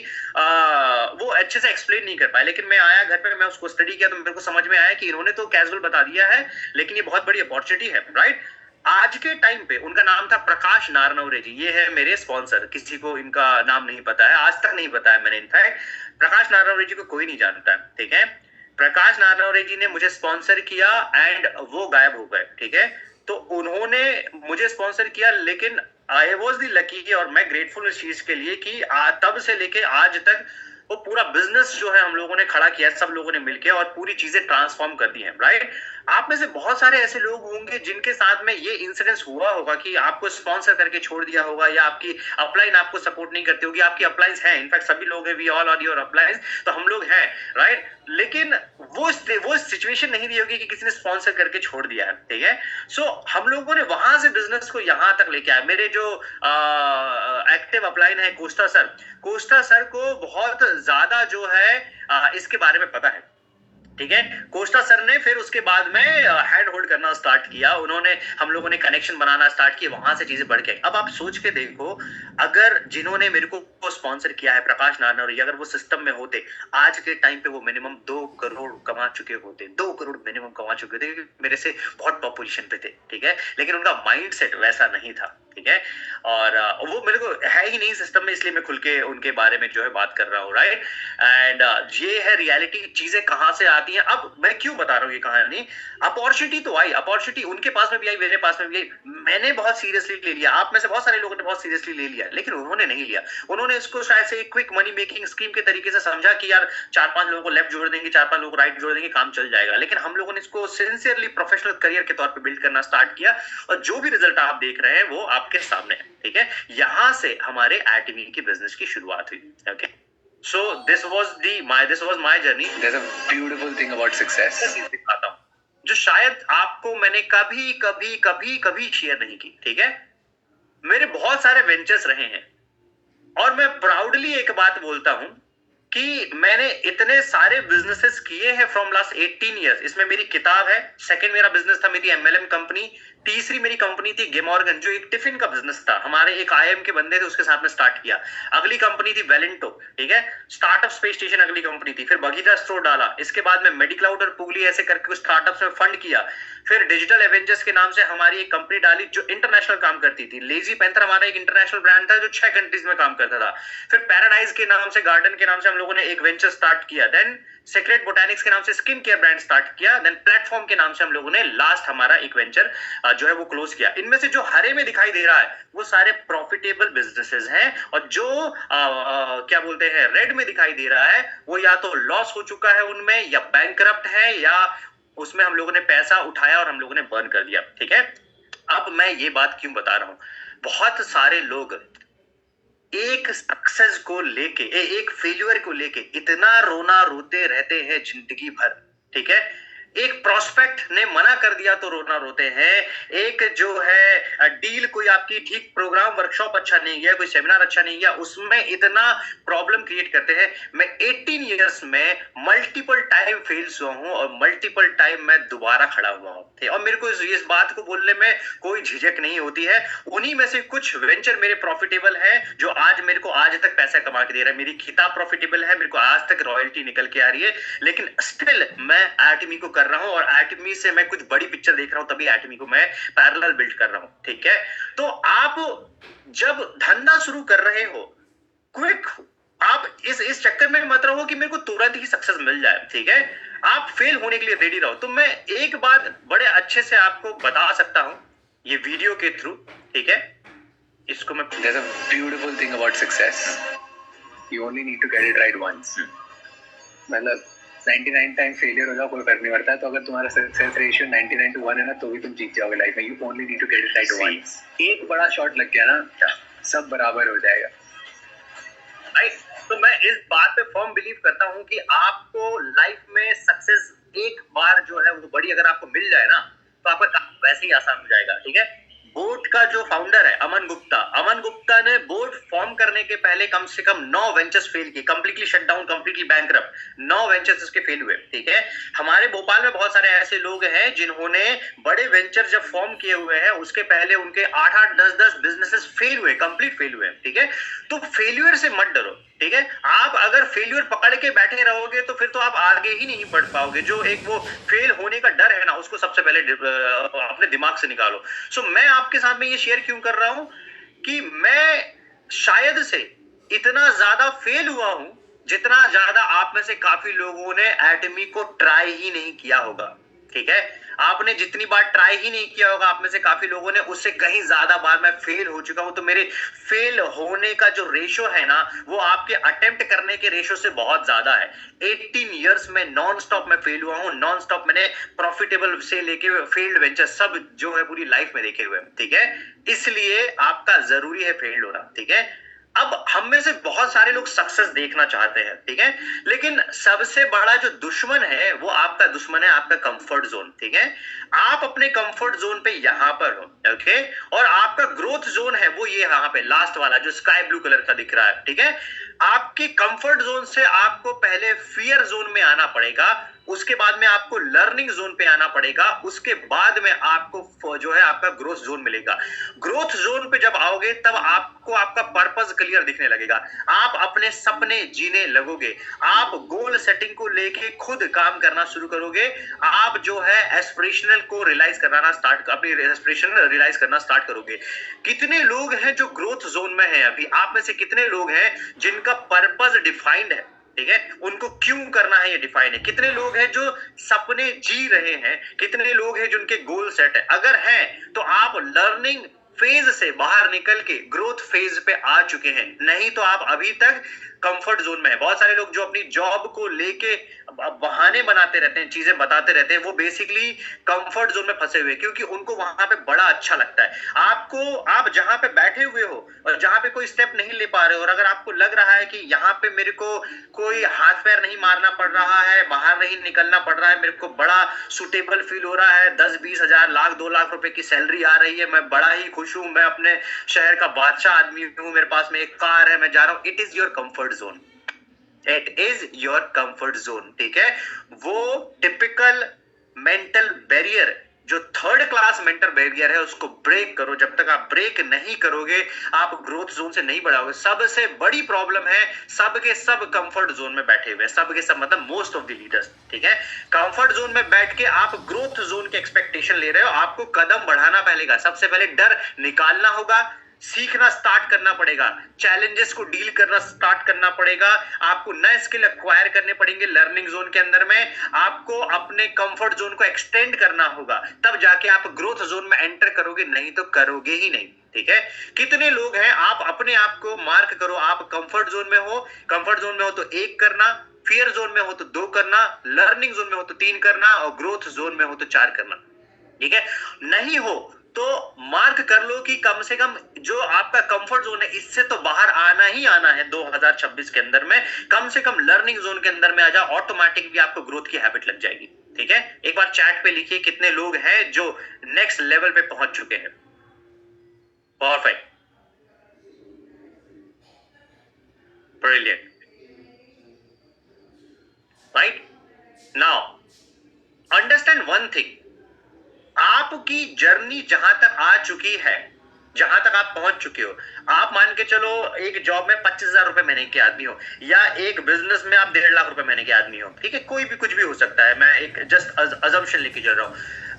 वो अच्छे से एक्सप्लेन नहीं कर पाए। लेकिन मैं आया घर पे, मैं उसको स्टडी किया तो मेरे को समझ में आया कि इन्होंने तो कैजुअल बता दिया है, लेकिन ये बहुत बड़ी अपॉर्चुनिटी है, राइट। आज के टाइम पे उनका नाम था प्रकाश नारनवरे जी, ये है मेरे स्पॉन्सर। किसी को इनका नाम नहीं पता है, आज तक नहीं बताया मैंने। इनफैक्ट प्रकाश नारनवरे जी को कोई नहीं जानता है, ठीक है। प्रकाश नारनवरे जी ने मुझे स्पॉन्सर किया एंड वो गायब हो गए, ठीक है। तो उन्होंने मुझे स्पॉन्सर किया, लेकिन आई वॉज द लकी, और मैं ग्रेटफुल इस चीज के लिए कि तब से लेके आज तक वो पूरा बिजनेस जो है हम लोगों ने खड़ा किया, सब लोगों ने मिलकर, और पूरी चीजें ट्रांसफॉर्म कर दी हैं, राइट। आप में से बहुत सारे ऐसे लोग होंगे जिनके साथ में ये इंसिडेंस हुआ होगा कि आपको स्पॉन्सर करके छोड़ दिया होगा, या आपकी अपलाइन आपको सपोर्ट नहीं करती होगी। आपकी अपलाइंस हैं, इनफैक्ट सभी लोग हैं, वी ऑल आर योर अपलाइंस, तो हम लोग हैं, राइट। लेकिन वो सिचुएशन नहीं दी होगी कि किसी ने स्पॉन्सर करके छोड़ दिया है, ठीक है। सो हम लोगों ने वहां से बिजनेस को यहां तक लेके आए। मेरे जो एक्टिव अपलाइन है कोस्टा सर को बहुत ज्यादा जो है इसके बारे में पता है, ठीक है। कोस्टा सर ने फिर उसके बाद में हैंड होल्ड करना स्टार्ट किया, उन्होंने, हम लोगों ने कनेक्शन बनाना स्टार्ट किया, वहां से चीजें बढ़ के। अब आप सोच के देखो, अगर जिन्होंने मेरे को स्पॉन्सर किया है प्रकाश नारनवरे, अगर वो सिस्टम में होते, आज के टाइम पे वो मिनिमम 2 करोड़ कमा चुके होते, 2 करोड़ मिनिमम कमा चुके थे, क्योंकि मेरे से बहुत टॉप पोजीशन पे थे, ठीक है। लेकिन उनका माइंडसेट वैसा नहीं था, ठीक है। और वो मेरे को है ही नहीं सिस्टम में, इसलिए मैं खुल के उनके बारे में जो है बात कर रहा हूँ, राइट। एंड ये है रियलिटी, चीजें कहां से आती हैं। अब मैं क्यों बता रहा हूँ ये कहानी, अपॉर्चुनिटी तो आई, अपॉर्चुनिटी उनके पास में भी आई, मेरे पास में भी आई, मैंने बहुत सीरियसली ले लिया, आप में से बहुत सारे लोगों ने बहुत सीरियसली ले लिया, लेकिन उन्होंने नहीं लिया। उन्होंने इसको शायद से एक क्विक मनी मेकिंग स्कीम के तरीके से समझा कि यार 4-5 लोगों को लेफ्ट जोड़ देंगे, 4-5 लोगों को राइट जोड़ देंगे, काम चल जाएगा। लेकिन हम लोगों ने इसको सिंसियरली प्रोफेशनल करियर के तौर पे बिल्ड करना स्टार्ट किया, और जो भी रिजल्ट आप देख रहे हैं वो आपके सामने है, ठीक है। यहां से हमारे एटमी की बिजनेस की शुरुआत हुई, okay. So this was my journey. There's a beautiful thing about success. दिखाता हूं जो शायद आपको मैंने कभी शेयर नहीं की, ठीक है। मेरे बहुत सारे वेंचर्स रहे हैं, और मैं प्राउडली एक बात बोलता हूं कि मैंने इतने सारे बिजनेसेस किए हैं फ्रॉम लास्ट 18 इयर्स। इसमें मेरी किताब है, सेकंड मेरा बिजनेस था मेरी MLM कंपनी, तीसरी मेरी कंपनी थी गेमॉर्गन, जो एक टिफिन का बिजनेस था, हमारे एक IIM के बंदे थे, उसके साथ में स्टार्ट किया। अगली कंपनी थी वेलेंटो, ठीक है, स्टार्टअप स्पेस स्टेशन अगली कंपनी थी। फिर बगीचा स्टोर डाला, इसके बाद में मेडिक्लाउड और पुगली ऐसे करके कुछ स्टार्टअप्स में फंड किया। फिर डिजिटल एवेंजर्स के नाम से हमारी एक कंपनी डाली जो इंटरनेशनल काम करती थी। लेजी पैंथर हमारा एक इंटरनेशनल ब्रांड था जो 6 कंट्रीज में काम करता था। फिर पैराडाइज के नाम से, गार्डन के नाम से हम लोगों ने एक वेंचर स्टार्ट किया। देन सीक्रेट बोटैनिक्स के नाम से स्किन केयर ब्रांड स्टार्ट किया। देन प्लेटफॉर्म के नाम से हम लोगों ने लास्ट हमारा एक वेंचर जो है वो क्लोज किया। इनमें से जो हरे में दिखाई दे रहा है वो सारे प्रॉफिटेबल बिजनेसेस हैं, और जो क्या बोलते हैं रेड में दिखाई दे रहा है वो या तो लॉस हो चुका है उनमें, या बैंकरप्ट है, या उसमें हम लोगों ने पैसा उठाया और हम लोगों ने बर्न कर दिया, ठीक है। अब मैं ये बात क्यों बता रहा हूं, बहुत सारे लोग एक सक्सेस को लेके, एक फेल्यूर को लेके इतना रोना रोते रहते हैं जिंदगी भर, ठीक है। एक प्रोस्पेक्ट ने मना कर दिया तो रोना रोते हैं, एक जो है डील, कोई आपकी ठीक प्रोग्राम वर्कशॉप अच्छा नहीं गया, कोई सेमिनार अच्छा नहीं गया, उसमें इतना प्रॉब्लम क्रिएट करते हैं। मैं 18 इयर्स में मल्टीपल टाइम फेल्स हुआ हूं, और मल्टीपल टाइम मैं दोबारा खड़ा हुआ हूं, और मेरे को इस बात को बोलने में कोई झिझक नहीं होती है। उन्हीं में से कुछ वेंचर मेरे प्रॉफिटेबल है, जो आज मेरे को आज तक पैसा कमा के दे रहा है। मेरी खिताब प्रॉफिटेबल है, मेरे को आज तक रॉयल्टी निकल के आ रही है, लेकिन स्टिल मैं एटमी को कर रहा हूं, और एटमी से मैं कुछ बड़ी पिक्चर देख रहा हूं, तभी एटमी को मैं पैरेलल बिल्ड कर रहा हूं, ठीक है। तो आप जब धंधा शुरू कर रहे हो, क्विक आप इस चक्कर में मत रहो कि मेरे को तुरंत ही सक्सेस मिल जाए, ठीक है। आप फेल होने के लिए रेडी रहो। तो मैं एक बात बड़े अच्छे से आपको बता सकता हूं ये वीडियो के थ्रू, ठीक है। इसको मैं, There's a beautiful thing about success. You only need to get it right once. मतलब 99 टाइम फेलियर हो जाओ कोई फर्क नहीं पड़ता, तो अगर तुम्हारा सक्सेस रेशियो 99 to 1 है ना, तो भी तुम जीत जाओगे लाइफ में। You only need to get it right once. एक बड़ा शॉट लग गया ना, सब बराबर हो जाएगा, राइट। तो मैं इस बात पे फर्म बिलीव करता हूं कि आपको लाइफ में सक्सेस एक बार जो है वो बड़ी अगर आपको मिल जाए ना, तो आपका काम वैसे ही आसान हो जाएगा, ठीक है। बोट का जो फाउंडर है अमन गुप्ता ने बोट फॉर्म करने के पहले कम से कम 9 वेंचर्स फेल किए, completely shut down, completely bankrupt, 9 ventures इसके फेल हुए। ठीक है, हमारे भोपाल में बहुत सारे ऐसे लोग हैं जिन्होंने बड़े वेंचर जब फॉर्म किए हुए हैं उसके पहले उनके 8-8, 10-10 बिजनेसेस फेल हुए, कंप्लीट फेल हुए। ठीक है, तो फेल्यूर से मत डरो। ठीक है, आप अगर फेल्यूर पकड़ के बैठे रहोगे तो फिर तो आप आगे ही नहीं बढ़ पाओगे। जो एक वो फेल होने का डर है ना, उसको सबसे पहले अपने दिमाग से निकालो। सो मैं आपके साथ में ये शेयर क्यों कर रहा हूं कि मैं शायद से इतना ज्यादा फेल हुआ हूं जितना ज्यादा आप में से काफी लोगों ने एटमी को ट्राई ही नहीं किया होगा। ठीक है, आपने जितनी बार ट्राई ही नहीं किया होगा, आप में से काफी लोगों ने, उससे कहीं ज्यादा बार मैं फेल हो चुका हूं। तो मेरे फेल होने का जो रेशो है ना, वो आपके अटेम्प्ट करने के रेशो से बहुत ज्यादा है। 18 इयर्स में नॉन स्टॉप मैं फेल हुआ हूं, नॉन स्टॉप मैंने प्रॉफिटेबल से लेके फेल्ड वेंचर सब जो है पूरी लाइफ में देखे हुए। ठीक है, इसलिए आपका जरूरी है फेल्ड होना। ठीक है, अब हम में से बहुत सारे लोग सक्सेस देखना चाहते हैं। ठीक है, लेकिन सबसे बड़ा जो दुश्मन है वो आपका दुश्मन है, आपका कंफर्ट जोन। ठीक है, आप अपने कंफर्ट जोन पे यहां पर हो। ओके, और आपका ग्रोथ जोन है वो ये यहां पे लास्ट वाला जो स्काई ब्लू कलर का दिख रहा है। ठीक है, आपके कंफर्ट जोन से आपको पहले फियर जोन में आना पड़ेगा, उसके बाद में आपको लर्निंग जोन पे आना पड़ेगा, उसके बाद में आपको जो है आपका ग्रोथ जोन मिलेगा। ग्रोथ जोन पे जब आओगे तब आपको आपका पर्पस क्लियर दिखने लगेगा, आप अपने सपने जीने लगोगे, आप गोल सेटिंग को लेके खुद काम करना शुरू करोगे, आप जो है एस्पिरेशनल को रियलाइज करना स्टार्ट, अपनी एस्पिरेशन रियलाइज करना स्टार्ट करोगे। कितने लोग हैं जो ग्रोथ जोन में हैं अभी? आप में से कितने लोग हैं जिनका पर्पस डिफाइंड है? ठीक है, उनको क्यों करना है ये डिफाइन है। कितने लोग हैं जो सपने जी रहे हैं? कितने लोग हैं जिनके गोल सेट है? अगर हैं तो आप लर्निंग फेज से बाहर निकल के ग्रोथ फेज पे आ चुके हैं, नहीं तो आप अभी तक कंफर्ट जोन में है। बहुत सारे लोग जो अपनी जॉब को लेके बहाने बनाते रहते हैं, चीजें बताते रहते हैं, वो बेसिकली कंफर्ट जोन में फंसे हुए, क्योंकि उनको वहां पे बड़ा अच्छा लगता है। आपको, आप जहां पे बैठे हुए हो और जहां पे कोई स्टेप नहीं ले पा रहे हो, और अगर आपको लग रहा है कि यहाँ पे मेरे को कोई हाथ पैर नहीं मारना पड़ रहा है, बाहर नहीं निकलना पड़ रहा है, मेरे को बड़ा सुटेबल फील हो रहा है, 10-20 हजार, लाख 2 लाख रुपए की सैलरी आ रही है, मैं बड़ा ही खुश हूं, मैं अपने शहर का बादशाह आदमी हूं, मेरे पास में एक कार है, मैं जा रहा हूं, it is your comfort zone. It is your comfort zone. ठीक है, वो टिपिकल मेंटल बैरियर जो थर्ड क्लास मेंटल बैरियर है उसको ब्रेक करो। जब तक आप ब्रेक नहीं करोगे आप ग्रोथ जोन से नहीं बढ़ाओगे। सबसे बड़ी प्रॉब्लम है सबके सब कंफर्ट जोन में बैठे हुए हैं, सबके सब मतलब मोस्ट ऑफ द लीडर्स। ठीक है, कंफर्ट जोन में बैठ के आप ग्रोथ जोन के एक्सपेक्टेशन ले रहे हो। आपको कदम बढ़ाना पड़ेगा, सबसे पहले डर निकालना होगा, सीखना स्टार्ट करना पड़ेगा, चैलेंजेस को डील करना स्टार्ट करना पड़ेगा, आपको नए स्किल एक्वायर करने पड़ेंगे लर्निंग जोन के अंदर में, आपको अपने कंफर्ट जोन को एक्सटेंड करना होगा, तब जाके आप ग्रोथ जोन में एंटर करोगे, नहीं तो करोगे ही नहीं। ठीक है, कितने लोग हैं, आप अपने आप को मार्क करो, आप कंफर्ट जोन में हो, कंफर्ट जोन में हो तो 1 करना, फियर जोन में हो तो 2 करना, लर्निंग जोन में हो तो 3 करना, और ग्रोथ जोन में हो तो 4 करना। ठीक है, नहीं हो तो मार्क कर लो कि कम से कम जो आपका कंफर्ट जोन है इससे तो बाहर आना ही आना है 2026 के अंदर में, कम से कम लर्निंग जोन के अंदर में आ जाओ, ऑटोमेटिकली आपको ग्रोथ की हैबिट लग जाएगी। ठीक है, एक बार चैट पे लिखिए कितने लोग हैं जो नेक्स्ट लेवल पे पहुंच चुके हैं। Perfect, brilliant, right now understand one thing, आपकी जर्नी जहां तक आ चुकी है, जहां तक आप पहुंच चुके हो, आप मान के चलो एक जॉब में 25,000 रुपए महीने के आदमी हो, या एक बिजनेस में आप 1.5 लाख रुपए महीने के आदमी हो। ठीक है, कोई भी कुछ भी हो सकता है, मैं एक जस्ट अजम्पशन लेके चल रहा हूं।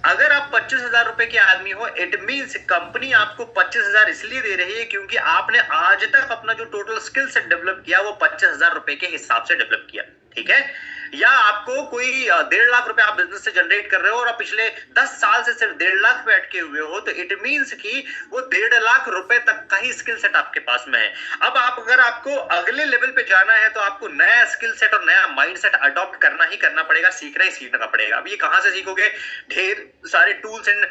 अगर आप 25,000 रुपए के आदमी हो, इट मींस कंपनी आपको 25,000 इसलिए दे रही है क्योंकि आपने आज तक अपना जो टोटल स्किल सेट डेवलप किया वो 25,000 रुपए के हिसाब से डेवलप किया। ठीक है, या आपको कोई 1.5 लाख रुपए आप बिजनेस से जनरेट कर रहे हो और आप पिछले 10 साल से सिर्फ 1.5 लाख पे अटके हुए हो, तो इट मींस कि वो 1.5 लाख रुपए तक का ही स्किल सेट आपके पास में है। अब आप अगर आपको अगले लेवल पे जाना है तो आपको नया स्किल सेट और नया माइंडसेट अडॉप्ट करना ही करना पड़ेगा, सीखना ही सीखना पड़ेगा। अब ये कहां से सीखोगे? ढेर सारे टूल्स एंड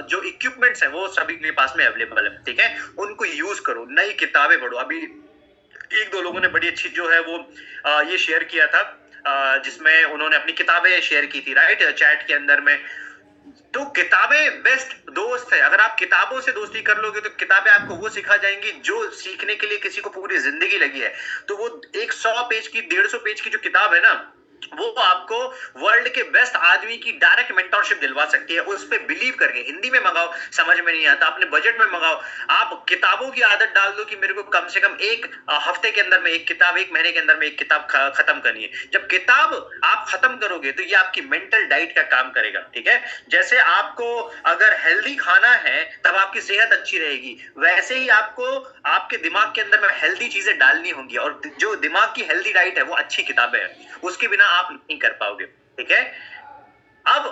जो इक्विपमेंट्स हैं वो सभी के पास में अवेलेबल है। ठीक है, उनको यूज करो, नई किताबें पढ़ो। अभी 1-2 लोगों ने बड़ी अच्छी जो है वो ये शेयर किया था, जिसमें उन्होंने अपनी किताबें शेयर की थी, राइट, चैट के अंदर में। तो किताबें बेस्ट दोस्त है। अगर आप किताबों से दोस्ती कर लोगे तो किताबें आपको वो सिखा जाएंगी जो सीखने के लिए किसी को पूरी जिंदगी लगी है। तो वो 100 पेज की 150 पेज की जो किताब है ना, वो आपको वर्ल्ड के बेस्ट आदमी की डायरेक्ट मेंटरशिप दिलवा सकती है। उस पे बिलीव करके हिंदी में मंगाओ, समझ में नहीं आता अपने बजट में मंगाओ। आप किताबों की आदत डाल दो कि मेरे को कम से कम एक हफ्ते के अंदर में एक किताब, एक महीने के अंदर में एक किताब खत्म करनी है। जब किताब आप खत्म करोगे तो ये आपकी मेंटल डाइट का काम करेगा, ठीक है। जैसे आपको अगर हेल्दी खाना है तब आपकी सेहत अच्छी रहेगी, वैसे ही आपको आपके दिमाग के अंदर में हेल्दी चीजें डालनी होंगी। और जो दिमाग की हेल्दी डाइट है वो अच्छी किताबें हैं, उसके बिना आप नहीं कर पाओगे, ठीक है। अब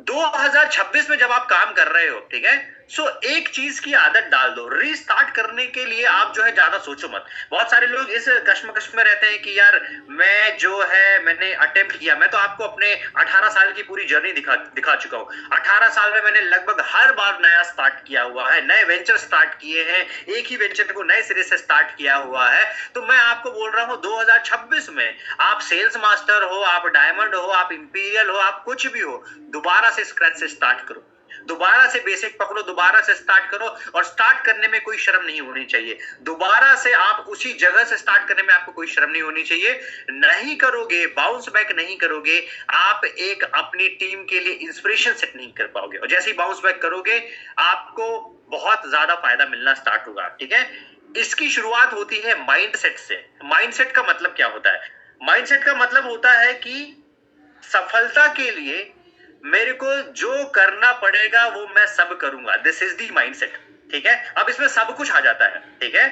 2026 में जब आप काम कर रहे हो, ठीक है, सो एक चीज की आदत डाल दो। रीस्टार्ट करने के लिए आप जो है ज्यादा सोचो मत। बहुत सारे लोग इस कश्मकश में रहते हैं कि यार मैं जो है मैंने अटेम्प्ट किया। मैं तो आपको अपने 18 साल की पूरी जर्नी दिखा चुका हूं। 18 साल में मैंने लगभग हर बार नया स्टार्ट किया हुआ है, नए वेंचर स्टार्ट किए हैं, एक ही वेंचर को नए सिरे से स्टार्ट किया हुआ है। तो मैं आपको बोल रहा हूं 2026 में आप सेल्स मास्टर हो, आप डायमंड हो, आप इंपीरियल हो, आप कुछ भी हो, दोबारा से स्क्रैच से स्टार्ट करो, दोबारा से बेसिक पकड़ो, दोबारा से स्टार्ट करो। और स्टार्ट करने में कोई शर्म नहीं होनी चाहिए। दोबारा से आप उसी जगह से स्टार्ट करने में आपको कोई शर्म नहीं होनी चाहिए। नहीं करोगे, बाउंस बैक नहीं करोगे, आप एक अपनी टीम के लिए इंस्पिरेशन सेट नहीं कर पाओगे। और जैसे ही बाउंस बैक करोगे आपको बहुत ज्यादा फायदा मिलना स्टार्ट होगा, ठीक है। इसकी शुरुआत होती है माइंडसेट से। माइंडसेट का मतलब क्या होता है? माइंडसेट का मतलब होता है कि सफलता के लिए मेरे को जो करना पड़ेगा वो मैं सब करूंगा। दिस इज दी माइंडसेट, ठीक है। अब इसमें सब कुछ आ जाता है, ठीक है।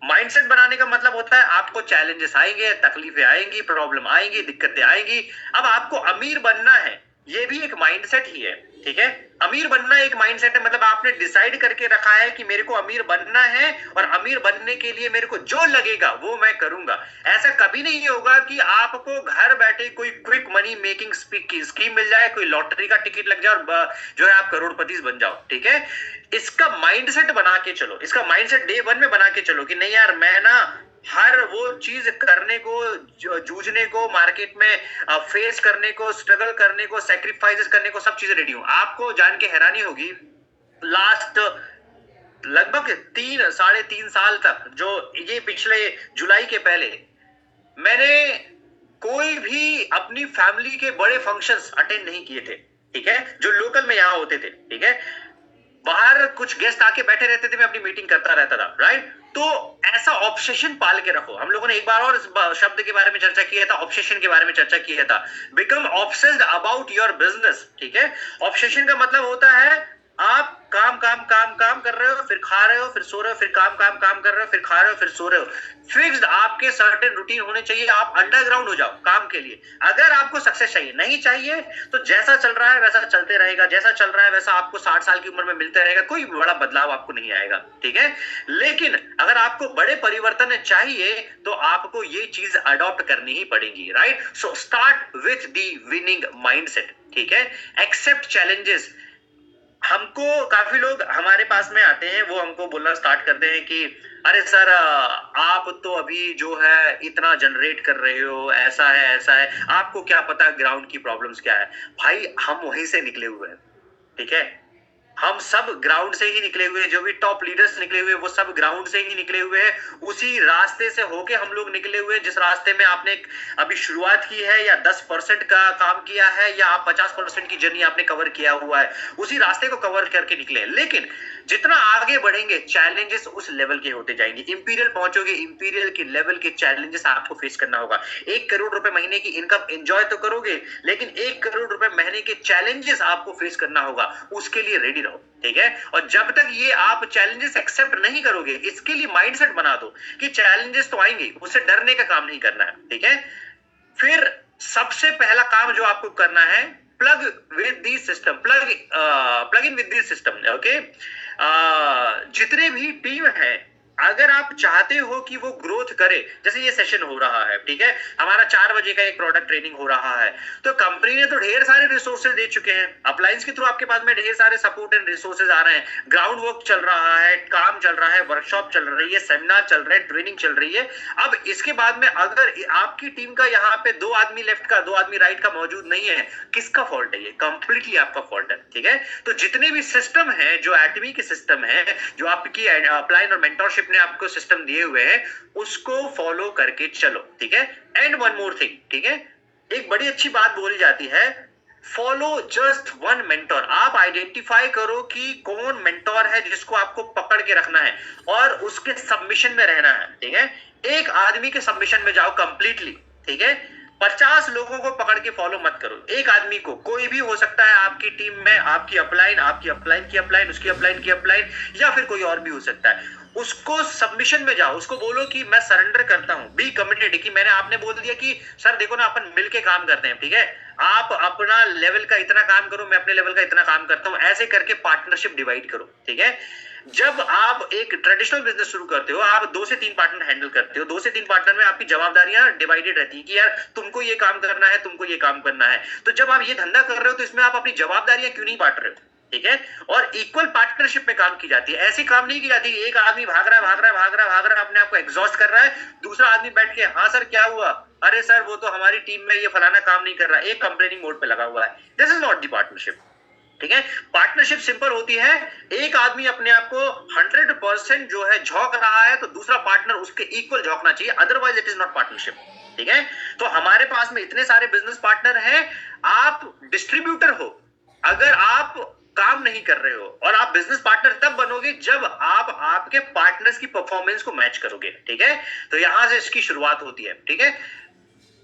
माइंडसेट बनाने का मतलब होता है आपको चैलेंजेस आएंगे, तकलीफें आएंगी, प्रॉब्लम आएंगी, दिक्कतें आएंगी। अब आपको अमीर बनना है, ये भी एक माइंडसेट ही है, ठीक है। अमीर बनना एक माइंडसेट है, मतलब आपने डिसाइड करके रखा है कि मेरे को अमीर बनना है और अमीर बनने के लिए मेरे को जो लगेगा वो मैं करूंगा। ऐसा कभी नहीं होगा कि आपको घर बैठे कोई क्विक मनी मेकिंग स्कीम मिल जाए, कोई लॉटरी का टिकट लग जाए और जो है आप करोड़पति बन जाओ, ठीक है। इसका माइंडसेट बना के चलो, इसका माइंडसेट डे 1 में बना के चलो कि नहीं यार मैं ना हर वो चीज करने को, जूझने को, मार्केट में फेस करने को, स्ट्रगल करने को, सैक्रिफाइसेस करने को, सब चीजें रेडी हूं। आपको जान के हैरानी होगी, लास्ट लगभग 3-3.5 साल तक, जो ये पिछले जुलाई के पहले, मैंने कोई भी अपनी फैमिली के बड़े फंक्शंस अटेंड नहीं किए थे, ठीक है, जो लोकल में यहां होते थे, ठीक है। बाहर कुछ गेस्ट आके बैठे रहते थे, मैं अपनी मीटिंग करता रहता था, राइट। तो ऐसा ऑब्सेशन पाल के रखो। हम लोगों ने एक बार और इस शब्द के बारे में चर्चा किया था, ऑब्सेशन के बारे में चर्चा किया था। Become obsessed about your business, ठीक है। ऑब्सेशन का मतलब होता है आप काम काम काम काम कर रहे हो, फिर खा रहे हो, फिर सो रहे हो, फिर काम काम काम कर रहे हो, फिर खा रहे हो, फिर सो रहे हो। फिक्स्ड आपके सर्टेन रूटीन होने चाहिए। आप अंडरग्राउंड हो जाओ काम के लिए। अगर आपको सक्सेस चाहिए, नहीं चाहिए तो जैसा चल रहा है वैसा चलते रहेगा, जैसा चल रहा है वैसा आपको 60 साल की उम्र में मिलते रहेगा, कोई बड़ा बदलाव आपको नहीं आएगा, ठीक है। लेकिन अगर आपको बड़े परिवर्तन चाहिए तो आपको ये चीज अडॉप्ट करनी ही पड़ेगी, right. So start with the winning mindset, ठीक है। Accept challenges. हमको काफी लोग हमारे पास में आते हैं, वो हमको बोलना स्टार्ट करते हैं कि अरे सर आप तो अभी जो है इतना जनरेट कर रहे हो, ऐसा है ऐसा है, आपको क्या पता ग्राउंड की प्रॉब्लम्स क्या है। भाई हम वहीं से निकले हुए हैं, ठीक है। हम सब ग्राउंड से ही निकले हुए हैं, जो भी टॉप लीडर्स निकले हुए हैं वो सब ग्राउंड से ही निकले हुए हैं। उसी रास्ते से होके हम लोग निकले हुए हैं जिस रास्ते में आपने अभी शुरुआत की है, या 10% का काम किया है, या आप 50% की जर्नी आपने कवर किया हुआ है, उसी रास्ते को कवर करके निकले। लेकिन जितना आगे बढ़ेंगे चैलेंजेस उस लेवल के होते जाएंगे। इंपीरियल पहुंचोगे, इंपीरियल के लेवल के चैलेंजेस आपको फेस करना होगा। 1 करोड़ रुपए महीने की इनकम एंजॉय तो करोगे, लेकिन 1 करोड़ रुपए महीने के चैलेंजेस आपको फेस करना होगा, उसके लिए रेडी रहो, ठीक है। और जब तक ये आप चैलेंजेस एक्सेप्ट नहीं करोगे, इसके लिए माइंडसेट बना दो कि चैलेंजेस तो आएंगे, उससे डरने का काम नहीं करना है, ठीक है। फिर सबसे पहला काम जो आपको करना है, plug with the system, plug in with the system, okay. जितने भी टीम है अगर आप चाहते हो कि वो ग्रोथ करे, जैसे ये सेशन हो रहा है, ठीक है, हमारा 4 बजे का एक प्रोडक्ट ट्रेनिंग हो रहा है, तो कंपनी ने तो ढेर सारे रिसोर्सेज दे चुके हैं, अप्लायंस के थ्रू आपके पास में ढेर सारे सपोर्ट एंड रिसोर्सेज आ रहे हैं, ग्राउंड वर्क चल रहा है, काम चल रहा है, वर्कशॉप चल रही है, सेमिनार चल रहे हैं, ट्रेनिंग चल रही है। अब इसके बाद में अगर आपकी टीम का यहाँ पे 2 आदमी लेफ्ट का 2 आदमी राइट का मौजूद नहीं है, किसका फॉल्ट है? ये कंप्लीटली आपका फॉल्ट है, ठीक है। तो जितने भी सिस्टम है, जो एटमी के सिस्टम है, जो आपकी अपलाइन और मेंटरशिप ने आपको सिस्टम दिए हुए हैं, उसको फॉलो करके चलो, ठीक है। एंड वन मोर थिंग, ठीक है, एक बड़ी अच्छी बात बोली जाती है, फॉलो जस्ट वन मेंटोर। आप आइडेंटिफाई करो कि कौन मेंटोर है जिसको आपको पकड़ के रखना है और उसके सबमिशन में रहना है, ठीक है। एक आदमी के सबमिशन में जाओ कंप्लीटली, ठीक है। 50 लोगों को पकड़ के फॉलो मत करो, एक आदमी को, कोई भी हो सकता है आपकी टीम में, आपकी अपलाइन, आपकी अपलाइन की अपलाइन, उसकी अपलाइन की अपलाइन, या फिर कोई और भी हो सकता है। उसको सबमिशन में जाओ, उसको बोलो कि मैं सरेंडर करता हूं, बी कमिटेड, कि मैंने आपने बोल दिया कि सर देखो ना अपन मिलके काम करते हैं, ठीक है, आप अपना लेवल का इतना काम करो, मैं अपने लेवल का इतना काम करता हूं, ऐसे करके पार्टनरशिप डिवाइड करो, ठीक है। जब आप एक ट्रेडिशनल बिजनेस शुरू करते हो, आप 2 से 3 पार्टनर हैंडल करते हो, 2 से 3 पार्टनर में आपकी जवाबदारियां डिवाइडेड रहती है कि यार तुमको ये काम करना है, तुमको ये काम करना है। तो जब आप ये धंधा कर रहे हो तो इसमें आप अपनी जवाबदारियां क्यों नहीं बांट रहे हो, ठीक है। और इक्वल पार्टनरशिप में काम की जाती है, ऐसी काम नहीं की जाती कि एक आदमी भाग रहा है अपने आप को एग्जॉस्ट कर रहा है, दूसरा आदमी बैठ के हाँ सर क्या हुआ, अरे सर वो तो हमारी टीम में ये फलाना काम नहीं कर रहा, एक कंप्लेनिंग मोड पे लगा हुआ है। This is not the partnership, ठीक है। पार्टनरशिप सिंपल होती है, एक आदमी अपने आप को 100% जो है झोंक रहा है तो दूसरा पार्टनर उसके इक्वल झोंकना चाहिए, otherwise it is not partnership, ठीक है। तो हमारे पास में इतने सारे बिजनेस पार्टनर हैं, आप डिस्ट्रीब्यूटर हो अगर आप काम नहीं कर रहे हो, और आप बिजनेस पार्टनर तब बनोगे जब आप आपके पार्टनर्स की परफॉर्मेंस को मैच करोगे, ठीक है। तो यहां से इसकी शुरुआत होती है, ठीक है।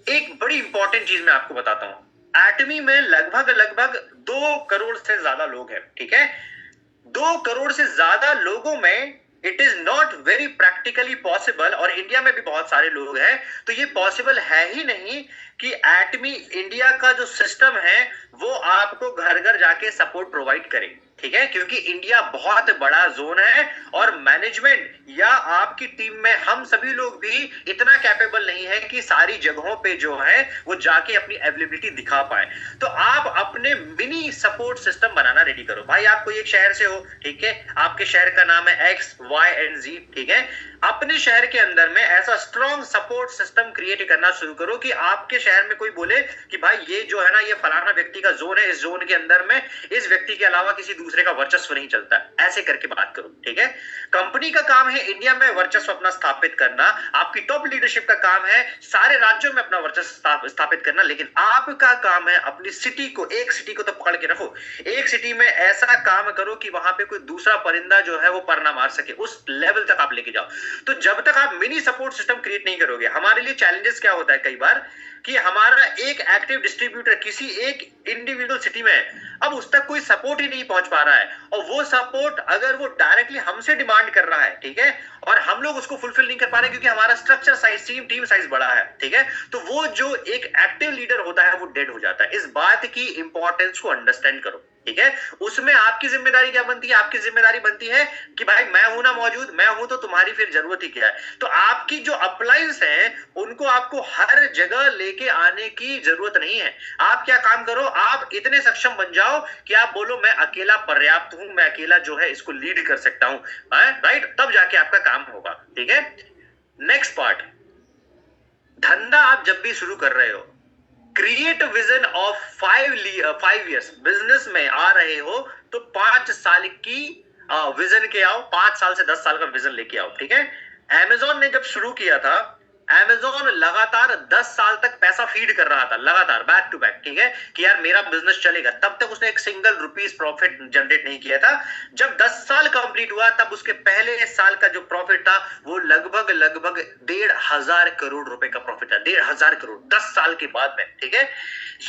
एक बड़ी इंपॉर्टेंट चीज मैं आपको बताता हूं, एटमी में लगभग 2 करोड़ से ज्यादा लोग हैं, ठीक है। 2 करोड़ से ज्यादा लोगों में it is not very practically possible, और इंडिया में भी बहुत सारे लोग हैं, तो ये पॉसिबल है ही नहीं कि एटमी इंडिया का जो सिस्टम है वो आपको घर घर जाके सपोर्ट प्रोवाइड करे, ठीक है। क्योंकि इंडिया बहुत बड़ा जोन है और मैनेजमेंट या आपकी टीम में हम सभी लोग भी इतना कैपेबल नहीं है कि सारी जगहों पे जो है वो जाके अपनी अवेलेबिलिटी दिखा पाए। तो आप अपने मिनी सपोर्ट सिस्टम बनाना रेडी करो। भाई आप कोई एक शहर से हो, ठीक है, आपके शहर का नाम है X, Y and Z, ठीक है। अपने शहर के अंदर में ऐसा स्ट्रॉन्ग सपोर्ट सिस्टम क्रिएट करना शुरू करो कि आपके शहर में कोई बोले कि भाई ये जो है ना ये फलाना व्यक्ति का जोन है, इस जोन के अंदर में इस व्यक्ति के अलावा किसी दूसरे का वर्चस्व नहीं चलता, ऐसे करके बात करो, ठीक है। कंपनी का काम है इंडिया में वर्चस्व अपना स्थापित करना, आपकी टॉप लीडरशिप का काम है सारे राज्यों में अपना वर्चस्व स्थापित करना, लेकिन आपका काम है अपनी सिटी को, एक सिटी को तो पकड़ के रखो, एक सिटी में ऐसा काम करो कि वहां पे कोई दूसरा परिंदा जो है वो पर ना मार सके, उस लेवल तक आप लेके जाओ। तो जब तक आप मिनी सपोर्ट सिस्टम क्रिएट नहीं करोगे, हमारे लिए चैलेंजेस क्या होता है कई बार कि हमारा एक एक्टिव डिस्ट्रीब्यूटर किसी एक इंडिविजुअल सिटी में है, अब उस तक कोई सपोर्ट ही नहीं पहुंच पा रहा है, और वो सपोर्ट अगर वो डायरेक्टली हमसे डिमांड कर रहा है, ठीक है, और हम लोग उसको फुलफिल नहीं कर पा रहे क्योंकि हमारा स्ट्रक्चर साइज, टीम साइज बड़ा है, ठीक है, तो वो जो एक एक्टिव लीडर होता है वो डेड हो जाता है। इस बात की इंपॉर्टेंस को अंडरस्टैंड करो, ठीक है। उसमें आपकी जिम्मेदारी क्या बनती है? आपकी जिम्मेदारी बनती है कि भाई मैं हूं ना मौजूद, मैं हूं तो तुम्हारी फिर जरूरत ही क्या है। तो आपकी जो अपलायंस है उनको आपको हर जगह लेके आने की जरूरत नहीं है। आप क्या काम करो, आप इतने सक्षम बन जाओ कि आप बोलो मैं अकेला पर्याप्त हूं, मैं अकेला जो है इसको लीड कर सकता हूं, राइट, तब जाके आपका काम होगा, ठीक है। नेक्स्ट पार्ट, धंधा आप जब भी शुरू कर रहे हो, create vision of 5 years. Business में आ रहे हो तो 5 साल की विजन के आओ, 5 साल से 10 साल का विजन लेके आओ, ठीक है। अमेज़न ने जब शुरू किया था, अमेज़न लगातार 10 साल तक पैसा फीड कर रहा था, लगातार बैक टू बैक, ठीक है, कि यार मेरा बिजनेस चलेगा। तब तक उसने एक सिंगल रुपीस प्रॉफिट जनरेट नहीं किया था। जब 10 साल कंप्लीट हुआ तब उसके पहले साल का जो प्रॉफिट था वो लगभग 1,500 करोड़ रुपए का प्रॉफिट था, 1,500 करोड़ 10 साल के बाद में, ठीक है।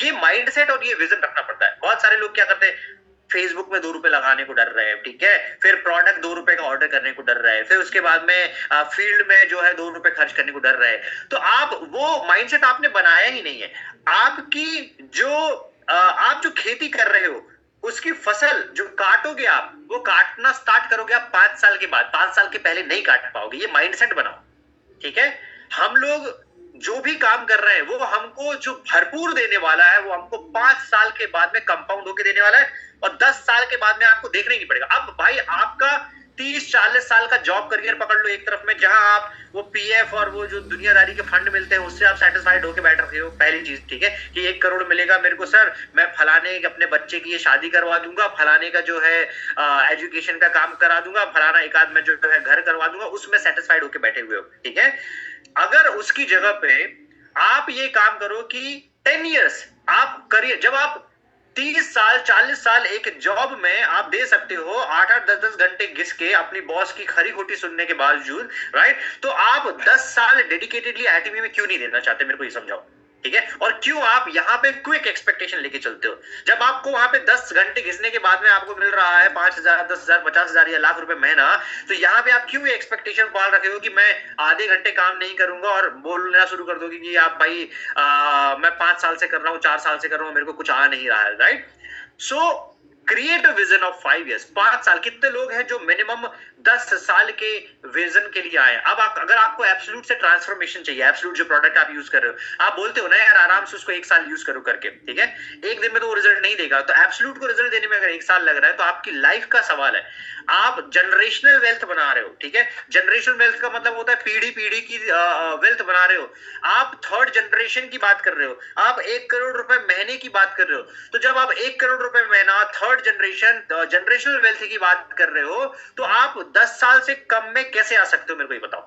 ये माइंडसेट और ये विजन रखना पड़ता है। बहुत सारे लोग क्या करते हैं, फेसबुक में 2 रुपए लगाने को डर रहे हैं, ठीक है, फिर प्रोडक्ट 2 रुपए का ऑर्डर करने को डर रहे हैं, फिर उसके बाद में फील्ड में जो है 2 रुपए खर्च करने को डर रहे हैं। तो आप वो माइंडसेट आपने बनाया ही नहीं है। आपकी जो आप जो खेती कर रहे हो उसकी फसल जो काटोगे आप, वो काटना स्टार्ट करोगे आप 5 साल के बाद, 5 साल के पहले नहीं काट पाओगे। ये माइंडसेट बनाओ, ठीक है। हम लोग जो भी काम कर रहे हैं वो हमको जो भरपूर देने वाला है वो हमको 5 साल के बाद में कंपाउंड होके देने वाला है, और 10 साल के बाद में आपको देखना ही नहीं पड़ेगा। अब भाई आपका 30-40 साल का जॉब करियर पकड़ लो एक तरफ में, जहां आप वो पीएफ और वो जो दुनियादारी के फंड मिलते हैं उससे आप सेटिस्फाइड होके बैठ रहे हो। पहली चीज, ठीक है, कि 1 करोड़ मिलेगा मेरे को सर, मैं फलाने अपने बच्चे की ये शादी करवा दूंगा, फलाने का जो है एजुकेशन का काम करा दूंगा, फलाना एक आध में जो है घर करवा दूंगा, उसमें सेटिस्फाइड होके बैठे हुए हो, ठीक है। अगर उसकी जगह पे आप ये काम करो कि 10 इयर्स आप करिए, जब आप 30 साल 40 साल एक जॉब में आप दे सकते हो 8-8 10-10 घंटे घिस के अपनी बॉस की खरी खोटी सुनने के बावजूद, राइट, तो आप 10 साल डेडिकेटेडली आईटीबी में क्यों नहीं देना चाहते, मेरे को ये समझाओ, ठीक है। और क्यों आप यहाँ पे क्विक एक्सपेक्टेशन लेके चलते हो, जब आपको वहां पे 10 घंटे घिसने के बाद में आपको मिल रहा है 5,000 10,000 50,000 या लाख रुपए महीना, तो यहाँ पे आप क्यों एक्सपेक्टेशन पाल रखे हो कि मैं आधे घंटे काम नहीं करूंगा और बोलना शुरू कर दोगे कि आप भाई मैं 5 साल से कर रहा हूँ, 4 साल से कर रहा हूँ, मेरे को कुछ आ नहीं रहा है, right. So create a vision of 5 years, 5 साल। कितने लोग हैं जो मिनिमम 10 साल के विजन के लिए आए। अब अगर आपको एब्सोल्यूट से ट्रांसफॉर्मेशन चाहिए, एब्सोल्यूट जो प्रोडक्ट आप यूज कर रहे हो, आप बोलते हो ना यार आराम से उसको 1 साल यूज करो करके, ठीक है, एक दिन में तो वो रिजल्ट नहीं देगा, तो एब्सोल्यूट को रिजल्ट देने में अगर 1 साल लग रहा है तो आपकी लाइफ का सवाल है। आप जनरेशनल वेल्थ बना रहे हो, ठीक है, जनरेशनल वेल्थ का मतलब होता है पीढ़ी पीढ़ी की वेल्थ बना रहे हो। आप 3rd जनरेशन की बात कर रहे हो, आप 1 करोड़ रुपए महीने की बात कर रहे हो, तो जब आप 1 करोड़ रुपए महीना 3rd जनरेशन जनरेशनल वेल्थ की बात कर रहे हो, तो आप 10 साल से कम में कैसे आ सकते हो, मेरे को ये बताओ,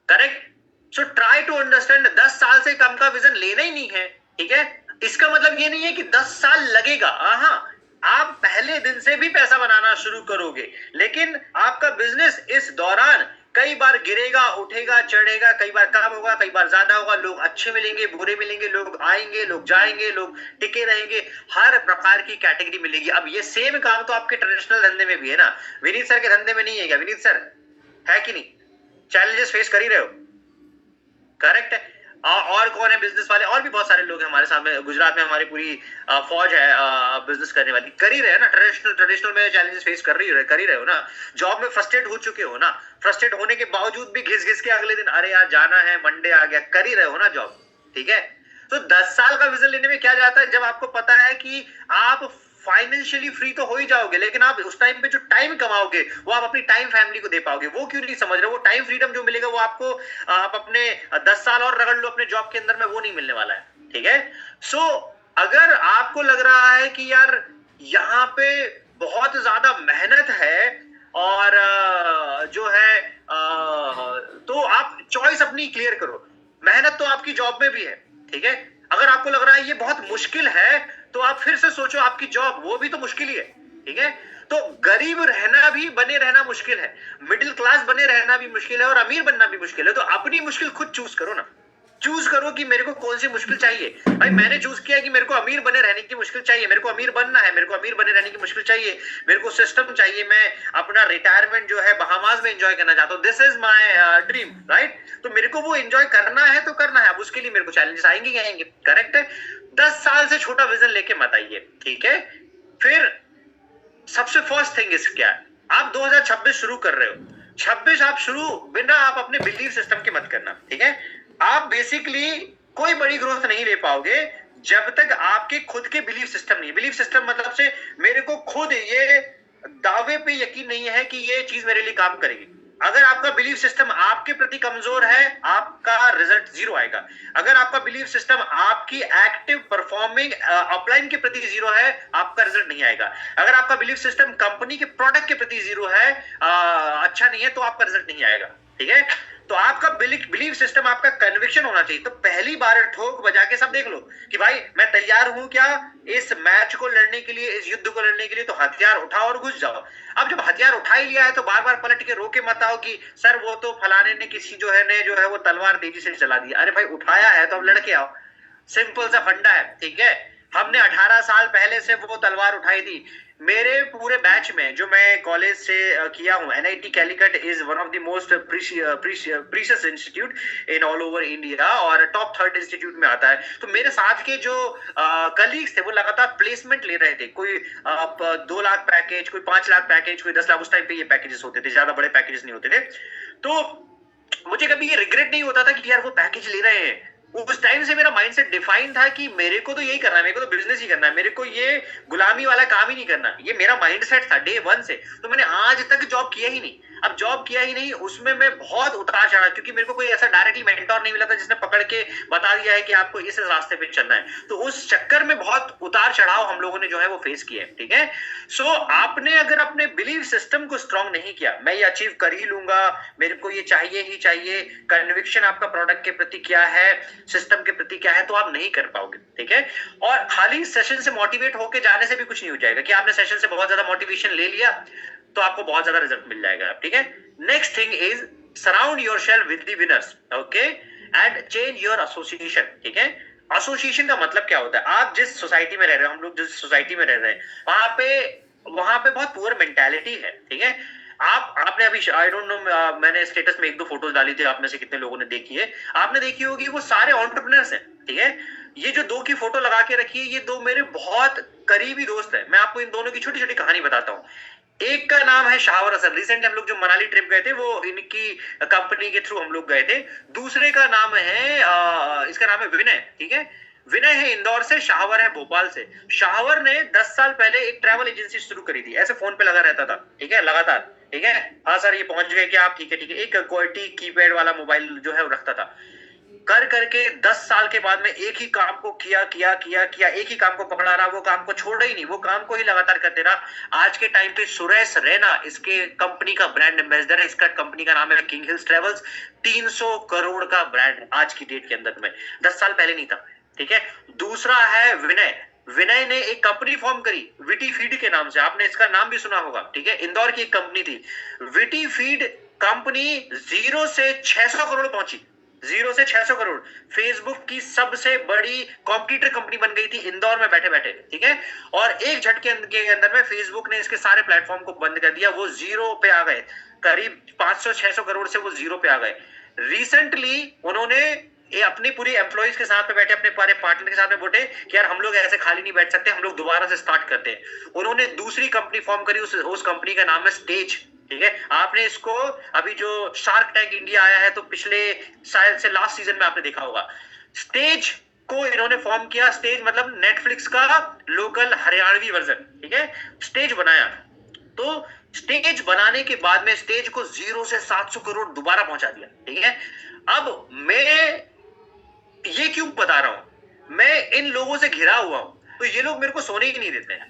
correct. So try to understand, 10 साल से कम का विजन लेना ही नहीं है, ठीक है। इसका मतलब ये नहीं है कि 10 साल लगेगा, हाँ, आप पहले दिन से भी पैसा बनाना शुरू करोगे, लेकिन आपका बिजनेस इस दौरान कई बार गिरेगा, उठेगा, चढ़ेगा, कई बार कम होगा, कई बार ज्यादा होगा, लोग अच्छे मिलेंगे, बुरे मिलेंगे, लोग आएंगे, लोग जाएंगे, लोग टिके रहेंगे, हर प्रकार की कैटेगरी मिलेगी। अब ये सेम काम तो आपके ट्रेडिशनल धंधे में भी है ना, विनीत सर के धंधे में नहीं है क्या, विनीत सर, है कि नहीं, चैलेंजेस फेस कर ही रहे हो, करेक्ट है। और कौन है बिजनेस वाले, और भी बहुत सारे लोग हैं हमारे सामने, गुजरात में हमारी पूरी फौज है बिजनेस करने वाली, कर ही रहे हैं ना, ट्रेडिशनल में चैलेंजेस फेस कर ही रहे हो ना, जॉब में फ्रस्ट्रेट हो चुके हो ना, फ्रस्ट्रेट होने के बावजूद भी घिस घिस के अगले दिन अरे यार जाना है, मंडे आ गया, कर ही रहे हो ना जॉब, ठीक है। तो 10 साल का विजन लेने में क्या जाता है, जब आपको पता है कि आप फाइनेंशियली फ्री तो हो ही जाओगे, लेकिन आप उस टाइम पे जो टाइम कमाओगे वो आप अपनी टाइम फैमिली को दे पाओगे, वो क्यों नहीं समझ रहे। वो टाइम फ्रीडम जो मिलेगा वो आपको आप अपने 10 साल और रगड़ लो अपने जॉब के अंदर में, वो नहीं मिलने वाला है, ठीक है। सो अगर आपको लग रहा है कि यार यहाँ पे बहुत ज्यादा मेहनत है और जो है तो आप चॉइस अपनी क्लियर करो। मेहनत तो आपकी जॉब में भी है, ठीक है। अगर आपको लग रहा है ये बहुत मुश्किल है तो आप फिर से सोचो, आपकी जॉब वो भी तो मुश्किल ही है, ठीक है। तो गरीब रहना भी, बने रहना मुश्किल है, मिडिल क्लास बने रहना भी मुश्किल है, और अमीर बनना भी मुश्किल है। तो अपनी मुश्किल खुद चूज करो ना, चूज करो कि मेरे को कौन सी मुश्किल चाहिए। भाई मैंने चूज किया कि मेरे को अमीर बने रहने की मुश्किल चाहिए, मेरे को अमीर बनना है, मेरे को अमीर बने रहने की मुश्किल चाहिए, मेरे को सिस्टम चाहिए, मैं अपना रिटायरमेंट जो है बहामास में एंजॉय करना चाहता हूँ, this is my dream, right. तो मेरे को वो एंजॉय करना है तो करना है, अब उसके लिए मेरे को चैलेंजेस आएंगे ही आएंगे, करेक्ट है। 10 साल से छोटा विजन लेके मत आइए, ठीक है। फिर सबसे फर्स्ट थिंग इज क्या है, आप 2026 शुरू कर रहे हो, 26 आप शुरू बिना आप अपने बिलीफ सिस्टम के मत करना, ठीक है। आप बेसिकली कोई बड़ी ग्रोथ नहीं ले पाओगे जब तक आपके खुद के बिलीफ सिस्टम नहीं। बिलीफ सिस्टम मतलब से मेरे को खुद ये दावे पे यकीन नहीं है कि ये चीज मेरे लिए काम करेगी। अगर आपका बिलीफ सिस्टम आपके प्रति कमजोर है, आपका रिजल्ट 0 आएगा। अगर आपका बिलीफ सिस्टम आपकी एक्टिव परफॉर्मिंग अपलाइन के प्रति 0 है, आपका रिजल्ट नहीं आएगा। अगर आपका बिलीफ सिस्टम कंपनी के प्रोडक्ट के प्रति 0 है, अच्छा नहीं है, तो आपका रिजल्ट नहीं आएगा, ठीक है। तो आपका बिलीफ सिस्टम, आपका कन्विक्शन होना चाहिए। तो पहली बार ठोक बजा के सब देख लो कि भाई मैं तैयार हूं क्या इस मैच को लड़ने के लिए, इस युद्ध को लड़ने के लिए, तो हथियार उठाओ और घुस जाओ। अब जब हथियार उठा ही लिया है तो बार बार पलट के रोके मत आओ कि सर वो तो फलाने ने किसी जो है वो तलवार तेजी से चला दी। अरे भाई उठाया है तो अब लड़के आओ, सिंपल सा फंडा है, ठीक है। हमने 18 साल पहले से वो तलवार उठाई थी। मेरे पूरे बैच में जो मैं कॉलेज से किया हूँ, NIT Calicut is one of the most precious institute in all over India और टॉप 3rd इंस्टीट्यूट में आता है। तो मेरे साथ के जो कलीग्स थे वो लगातार प्लेसमेंट ले रहे थे, कोई 2 लाख पैकेज, कोई 5 लाख पैकेज, कोई 10 लाख, उस टाइम पे ये पैकेजेस होते थे, ज्यादा बड़े पैकेजेस नहीं होते थे। तो मुझे कभी ये रिग्रेट नहीं होता था कि यार वो पैकेज ले रहे हैं। उस टाइम से मेरा माइंडसेट डिफाइन था कि मेरे को तो यही करना है, मेरे को तो बिजनेस ही करना है, मेरे को ये गुलामी वाला काम ही नहीं करना। ये मेरा माइंडसेट था डे 1 से। तो मैंने आज तक जॉब किया ही नहीं। अब जॉब किया ही नहीं, उसमें मैं बहुत उतार चढ़ा, क्योंकि मेरे को कोई ऐसा डायरेक्टली मेंटोर नहीं मिला था जिसने पकड़ के बता दिया है कि आपको इस रास्ते पे चलना है। तो उस चक्कर में बहुत उतार चढ़ाव हम लोगों ने जो है वो फेस किया है, ठीक है। सो आपने अगर अपने बिलीफ सिस्टम को स्ट्रांग नहीं किया, मैं ये अचीव कर ही लूंगा, मेरे को ये चाहिए ही चाहिए, कन्विक्शन आपका प्रोडक्ट के प्रति क्या है, सिस्टम के प्रति क्या है, तो आप नहीं कर पाओगे, ठीक है। और खाली सेशन से मोटिवेट होके जाने से भी कुछ नहीं हो जाएगा कि आपने सेशन से बहुत ज्यादा मोटिवेशन ले लिया तो आपको बहुत ज्यादा रिजल्ट मिल जाएगा, ठीक है। Next thing is surround yourself with the winners, okay, and change your association, ठीक है। एसोसिएशन का मतलब क्या होता है? आप जिस सोसाइटी में रह रहे हो, हम लोग जिस सोसाइटी में रह रहे हैं, वहां पे बहुत पुअर मेंटालिटी है, ठीक है। आपने अभी आई डोंट नो, मैंने स्टेटस में 1-2 फोटोज डाली थी, आप में से कितने लोगों ने देखी है। आपने देखी होगी वो सारे एंटरप्रेन्योर्स हैं, ठीक है। ये जो 2 की फोटो लगा के रखी है, ये 2 मेरे बहुत करीबी दोस्त हैं। मैं आपको इन दोनों की छोटी छोटी कहानी बताता हूँ। एक का नाम है शाहवर असर, रिसेंटली हम लोग जो मनाली ट्रिप गए थे वो इनकी कंपनी के थ्रू हम लोग गए थे। दूसरे का नाम है इसका नाम है विनय, ठीक है। विनय है इंदौर से, शाहवर है भोपाल से। शाहवर ने 10 साल पहले एक ट्रैवल एजेंसी शुरू करी थी, ऐसे फोन पे लगा रहता था, ठीक है, लगातार, ठीक है। हाँ सर ये पहुंच गए क्या आप? ठीक है ठीक है। एक क्वालिटी कीपैड वाला मोबाइल जो है वो रखता था। कर करके 10 साल के बाद में एक ही काम को किया, एक ही काम को पकड़ा रहा, वो काम को छोड़ा ही नहीं, वो काम को ही लगातार करते रहा। आज के टाइम पे सुरेश रैना इसके कंपनी का ब्रांड एम्बेसडर है। इसका कंपनी का नाम है किंग हिल्स ट्रेवल्स। 300 करोड़ का ब्रांड आज की डेट के अंदर में, 10 साल पहले नहीं था, ठीक है। दूसरा है विनय। विनय ने एक कंपनी फॉर्म करी विटी फीड के नाम से, आपने इसका नाम भी सुना होगा, ठीक है। इंदौर की एक कंपनी थी विटी फीड कंपनी, 0 से 600 करोड़ पहुंची, 0 से 600 करोड़। फेसबुक की सबसे बड़ी कॉम्पिटिटर कंपनी बन गई थी इंदौर में बैठे बैठे, ठीक है। और एक झटके के अंदर में फेसबुक ने इसके सारे प्लेटफॉर्म को बंद कर दिया, वो 0 पे आ गए, करीब 500-600 करोड़ से वो 0 पे आ गए। रिसेंटली उन्होंने ये अपनी पूरी एम्प्लॉइज के साथ में बैठे, अपने पूरे पार्टनर के साथ में बोले कि यार हम लोग ऐसे खाली नहीं बैठ सकते, हम लोग दोबारा से स्टार्ट करते हैं। उन्होंने दूसरी कंपनी फॉर्म करी, उस कंपनी का नाम है स्टेज, ठीक है। आपने इसको अभी जो शार्क टैंक इंडिया आया है तो पिछले शायद से लास्ट सीजन में आपने देखा होगा। स्टेज को इन्होंने फॉर्म किया, स्टेज मतलब नेटफ्लिक्स का लोकल हरियाणवी वर्जन, ठीक है। स्टेज बनाया, तो स्टेज बनाने के बाद में स्टेज को 0 से 700 करोड़ दोबारा पहुंचा दिया, ठीक है। अब मैं ये क्यों बता रहा हूं? मैं इन लोगों से घिरा हुआ हूं, तो ये लोग मेरे को सोने ही नहीं देते हैं।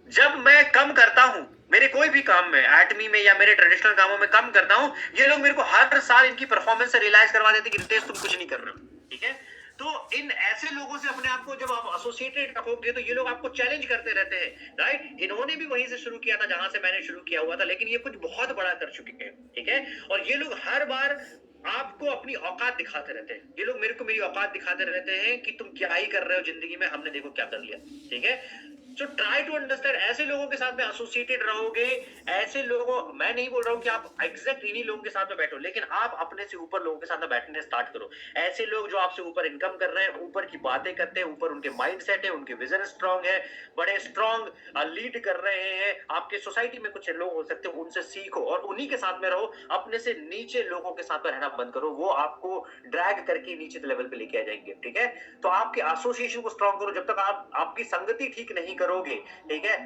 जब मैं कम करता हूं मेरे कोई भी काम में, एटमी में या मेरे ट्रेडिशनल कामों में कम करता हूं, ये लोग मेरे को हर साल इनकी परफॉर्मेंस से रियलाइज करवा देते कि रितेश तुम कुछ नहीं कर रहे हो, ठीक है। तो इन ऐसे लोगों से अपने आप को जब आप एसोसिएटेड रखोगे तो ये लोग आपको चैलेंज करते रहते हैं, राइट। इन्होंने भी वहीं से शुरू किया था जहां से मैंने शुरू किया हुआ था, लेकिन ये कुछ बहुत बड़ा कर चुके हैं, ठीक है। और ये लोग हर बार आपको अपनी औकात दिखाते रहते हैं। ये लोग मेरे को मेरी औकात दिखाते रहते हैं कि तुम क्या ही कर रहे हो जिंदगी में, हमने देखो क्या कर लिया, ठीक है। सो ट्राई टू अंडरस्टैंड, ऐसे लोगों के साथ में एसोसिएटेड रहोगे, ऐसे लोगों, मैं नहीं बोल रहा हूं कि आप एग्जैक्ट इन्हीं लोगों के साथ में बैठो, लेकिन आप अपने से ऊपर लोगों के साथ में बैठने स्टार्ट करो। ऐसे लोग जो आपसे ऊपर इनकम कर रहे हैं, ऊपर की बातें करते हैं, ऊपर उनके माइंडसेट है, उनके विजन स्ट्रांग है, बड़े स्ट्रांग लीड कर रहे हैं। आपके सोसाइटी में कुछ लोग हो सकते हैं, उनसे सीखो और उन्हीं के साथ में रहो। अपने से नीचे लोगों के साथ में रहना बंद करो, वो आपको ड्रैग करके नीचे लेवल पे लेके आ जाएंगे, ठीक है। तो आपके एसोसिएशन को स्ट्रांग करो। जब तक आप आपकी संगति ठीक नहीं करोगे, ठीक है,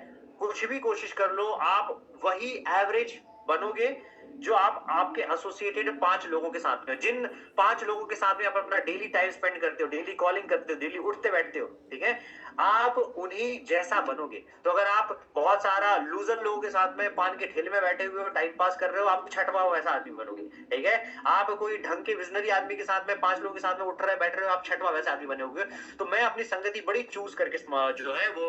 कुछ भी कोशिश कर लो, आप वही एवरेज बनोगे जो आप आपके एसोसिएटेड 5 लोगों के साथ में, जिन 5 लोगों के साथ में आप अपना डेली टाइम स्पेंड करते हो, डेली कॉलिंग करते हो, डेली उठते बैठते हो, ठीक है, आप उन्हीं जैसा बनोगे। तो अगर आप बहुत सारा लूजर लोगों के साथ में पान के ठेले में बैठे हुए हो, टाइम पास कर रहे हो, आप छठवा वैसा आदमी बनोगे, ठीक है। आप कोई ढंग के विजनरी आदमी के साथ में 5 लोगों के साथ में उठ रहे बैठ रहे हो, आप छठवा वैसा आदमी बने होगे। तो मैं अपनी संगति बड़ी चूज करके जो है वो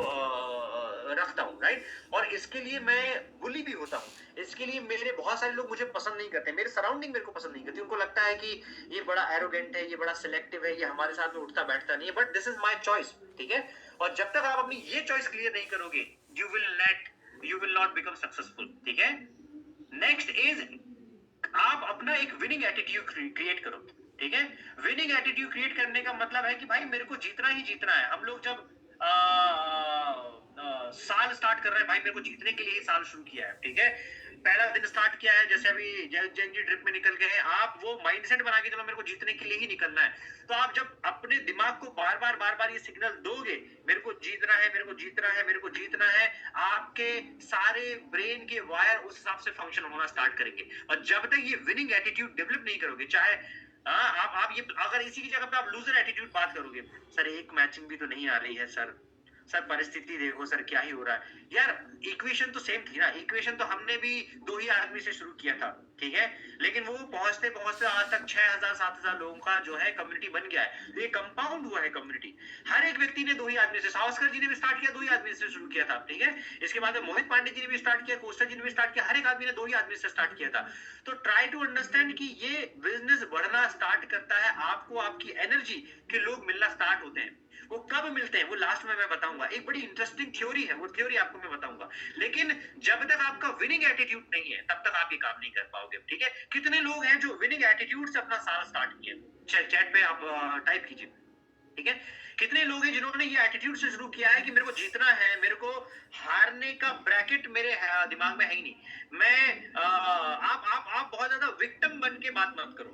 रखता हूँ, राइट। और इसके लिए मैं बुली भी होता हूँ, इसके लिए मेरे बहुत सारे लोग मुझे पसंद नहीं करते, मेरे सराउंडिंग मेरे को पसंद नहीं करती, उनको लगता है कि ये बड़ा एरोगेंट है, ये बड़ा सिलेक्टिव है, ये हमारे साथ में उठता बैठता नहीं है, but this is my choice, ठीक है। और जब तक आप अपनी ये चॉइस क्लियर नहीं करोगे, you will not become successful, ठीक है। नेक्स्ट इज आप अपना एक विनिंग एटीट्यूड क्रिएट करो, ठीक है। विनिंग एटीट्यूड क्रिएट करने का मतलब है कि भाई मेरे को जीतना ही जीतना है। हम लोग जब साल स्टार्ट कर रहे हैं, भाई मेरे को जीतने के लिए ही साल शुरू किया है, ठीक है। पहला दिन स्टार्ट किया है, जैसे अभी जंगी ट्रिप में निकल गए हैं, आप वो माइंडसेट बना के चलो मेरे को जीतने के लिए ही निकलना है। तो आप जब अपने दिमाग को बार बार ये सिग्नल दोगे, मेरे को जीतना है, मेरे को जीतना है, मेरे को जीतना है, आपके सारे ब्रेन के वायर उस हिसाब से फंक्शन होना स्टार्ट करेंगे। और जब तक ये विनिंग एटीट्यूड डेवलप नहीं करोगे, चाहे आप ये अगर इसी की जगह पे आप लूजर एटीट्यूड बात करोगे, सर एक मैचिंग भी तो नहीं आ रही है सर परिस्थिति देखो सर क्या ही हो रहा है यार। इक्वेशन तो सेम थी ना, इक्वेशन तो हमने भी 2 ही आदमी से शुरू किया था, ठीक है। लेकिन वो पहुंचते पहुंचते आज तक 6,000-7,000 लोगों का जो है कम्युनिटी बन गया है। तो ये कंपाउंड हुआ है कम्युनिटी। हर एक व्यक्ति ने 2 ही आदमी से, सावस्कर जी ने भी स्टार्ट किया 2 ही आदमी से शुरू किया था, ठीक है। इसके बाद में मोहित पांडे जी ने भी स्टार्ट किया, कोस्टा जी ने भी स्टार्ट किया, हर एक आदमी ने 2 ही आदमी से स्टार्ट किया था। तो ट्राई टू अंडरस्टैंड कि ये बिजनेस बढ़ना स्टार्ट करता है, आपको आपकी एनर्जी के लोग मिलना स्टार्ट होते हैं। वो कब मिलते हैं वो लास्ट में मैं बताऊंगा, एक बड़ी इंटरेस्टिंग थ्योरी है, वो थ्योरी आपको मैं बताऊंगा। लेकिन जब तक आपका विनिंग एटीट्यूड नहीं है तब तक आप ये काम नहीं कर पाओगे, ठीक है। कितने लोग हैं जो विनिंग एटीट्यूड से अपना साल स्टार्ट किए, चैट पे आप टाइप कीजिए, ठीक है। कितने लोग हैं जिन्होंने ये एटीट्यूड से शुरू किया है कि मेरे को जीतना है, मेरे को हारने का ब्रैकेट मेरे दिमाग में है ही नहीं। मैं आप बहुत ज्यादा विक्टिम बन के बात मत करो,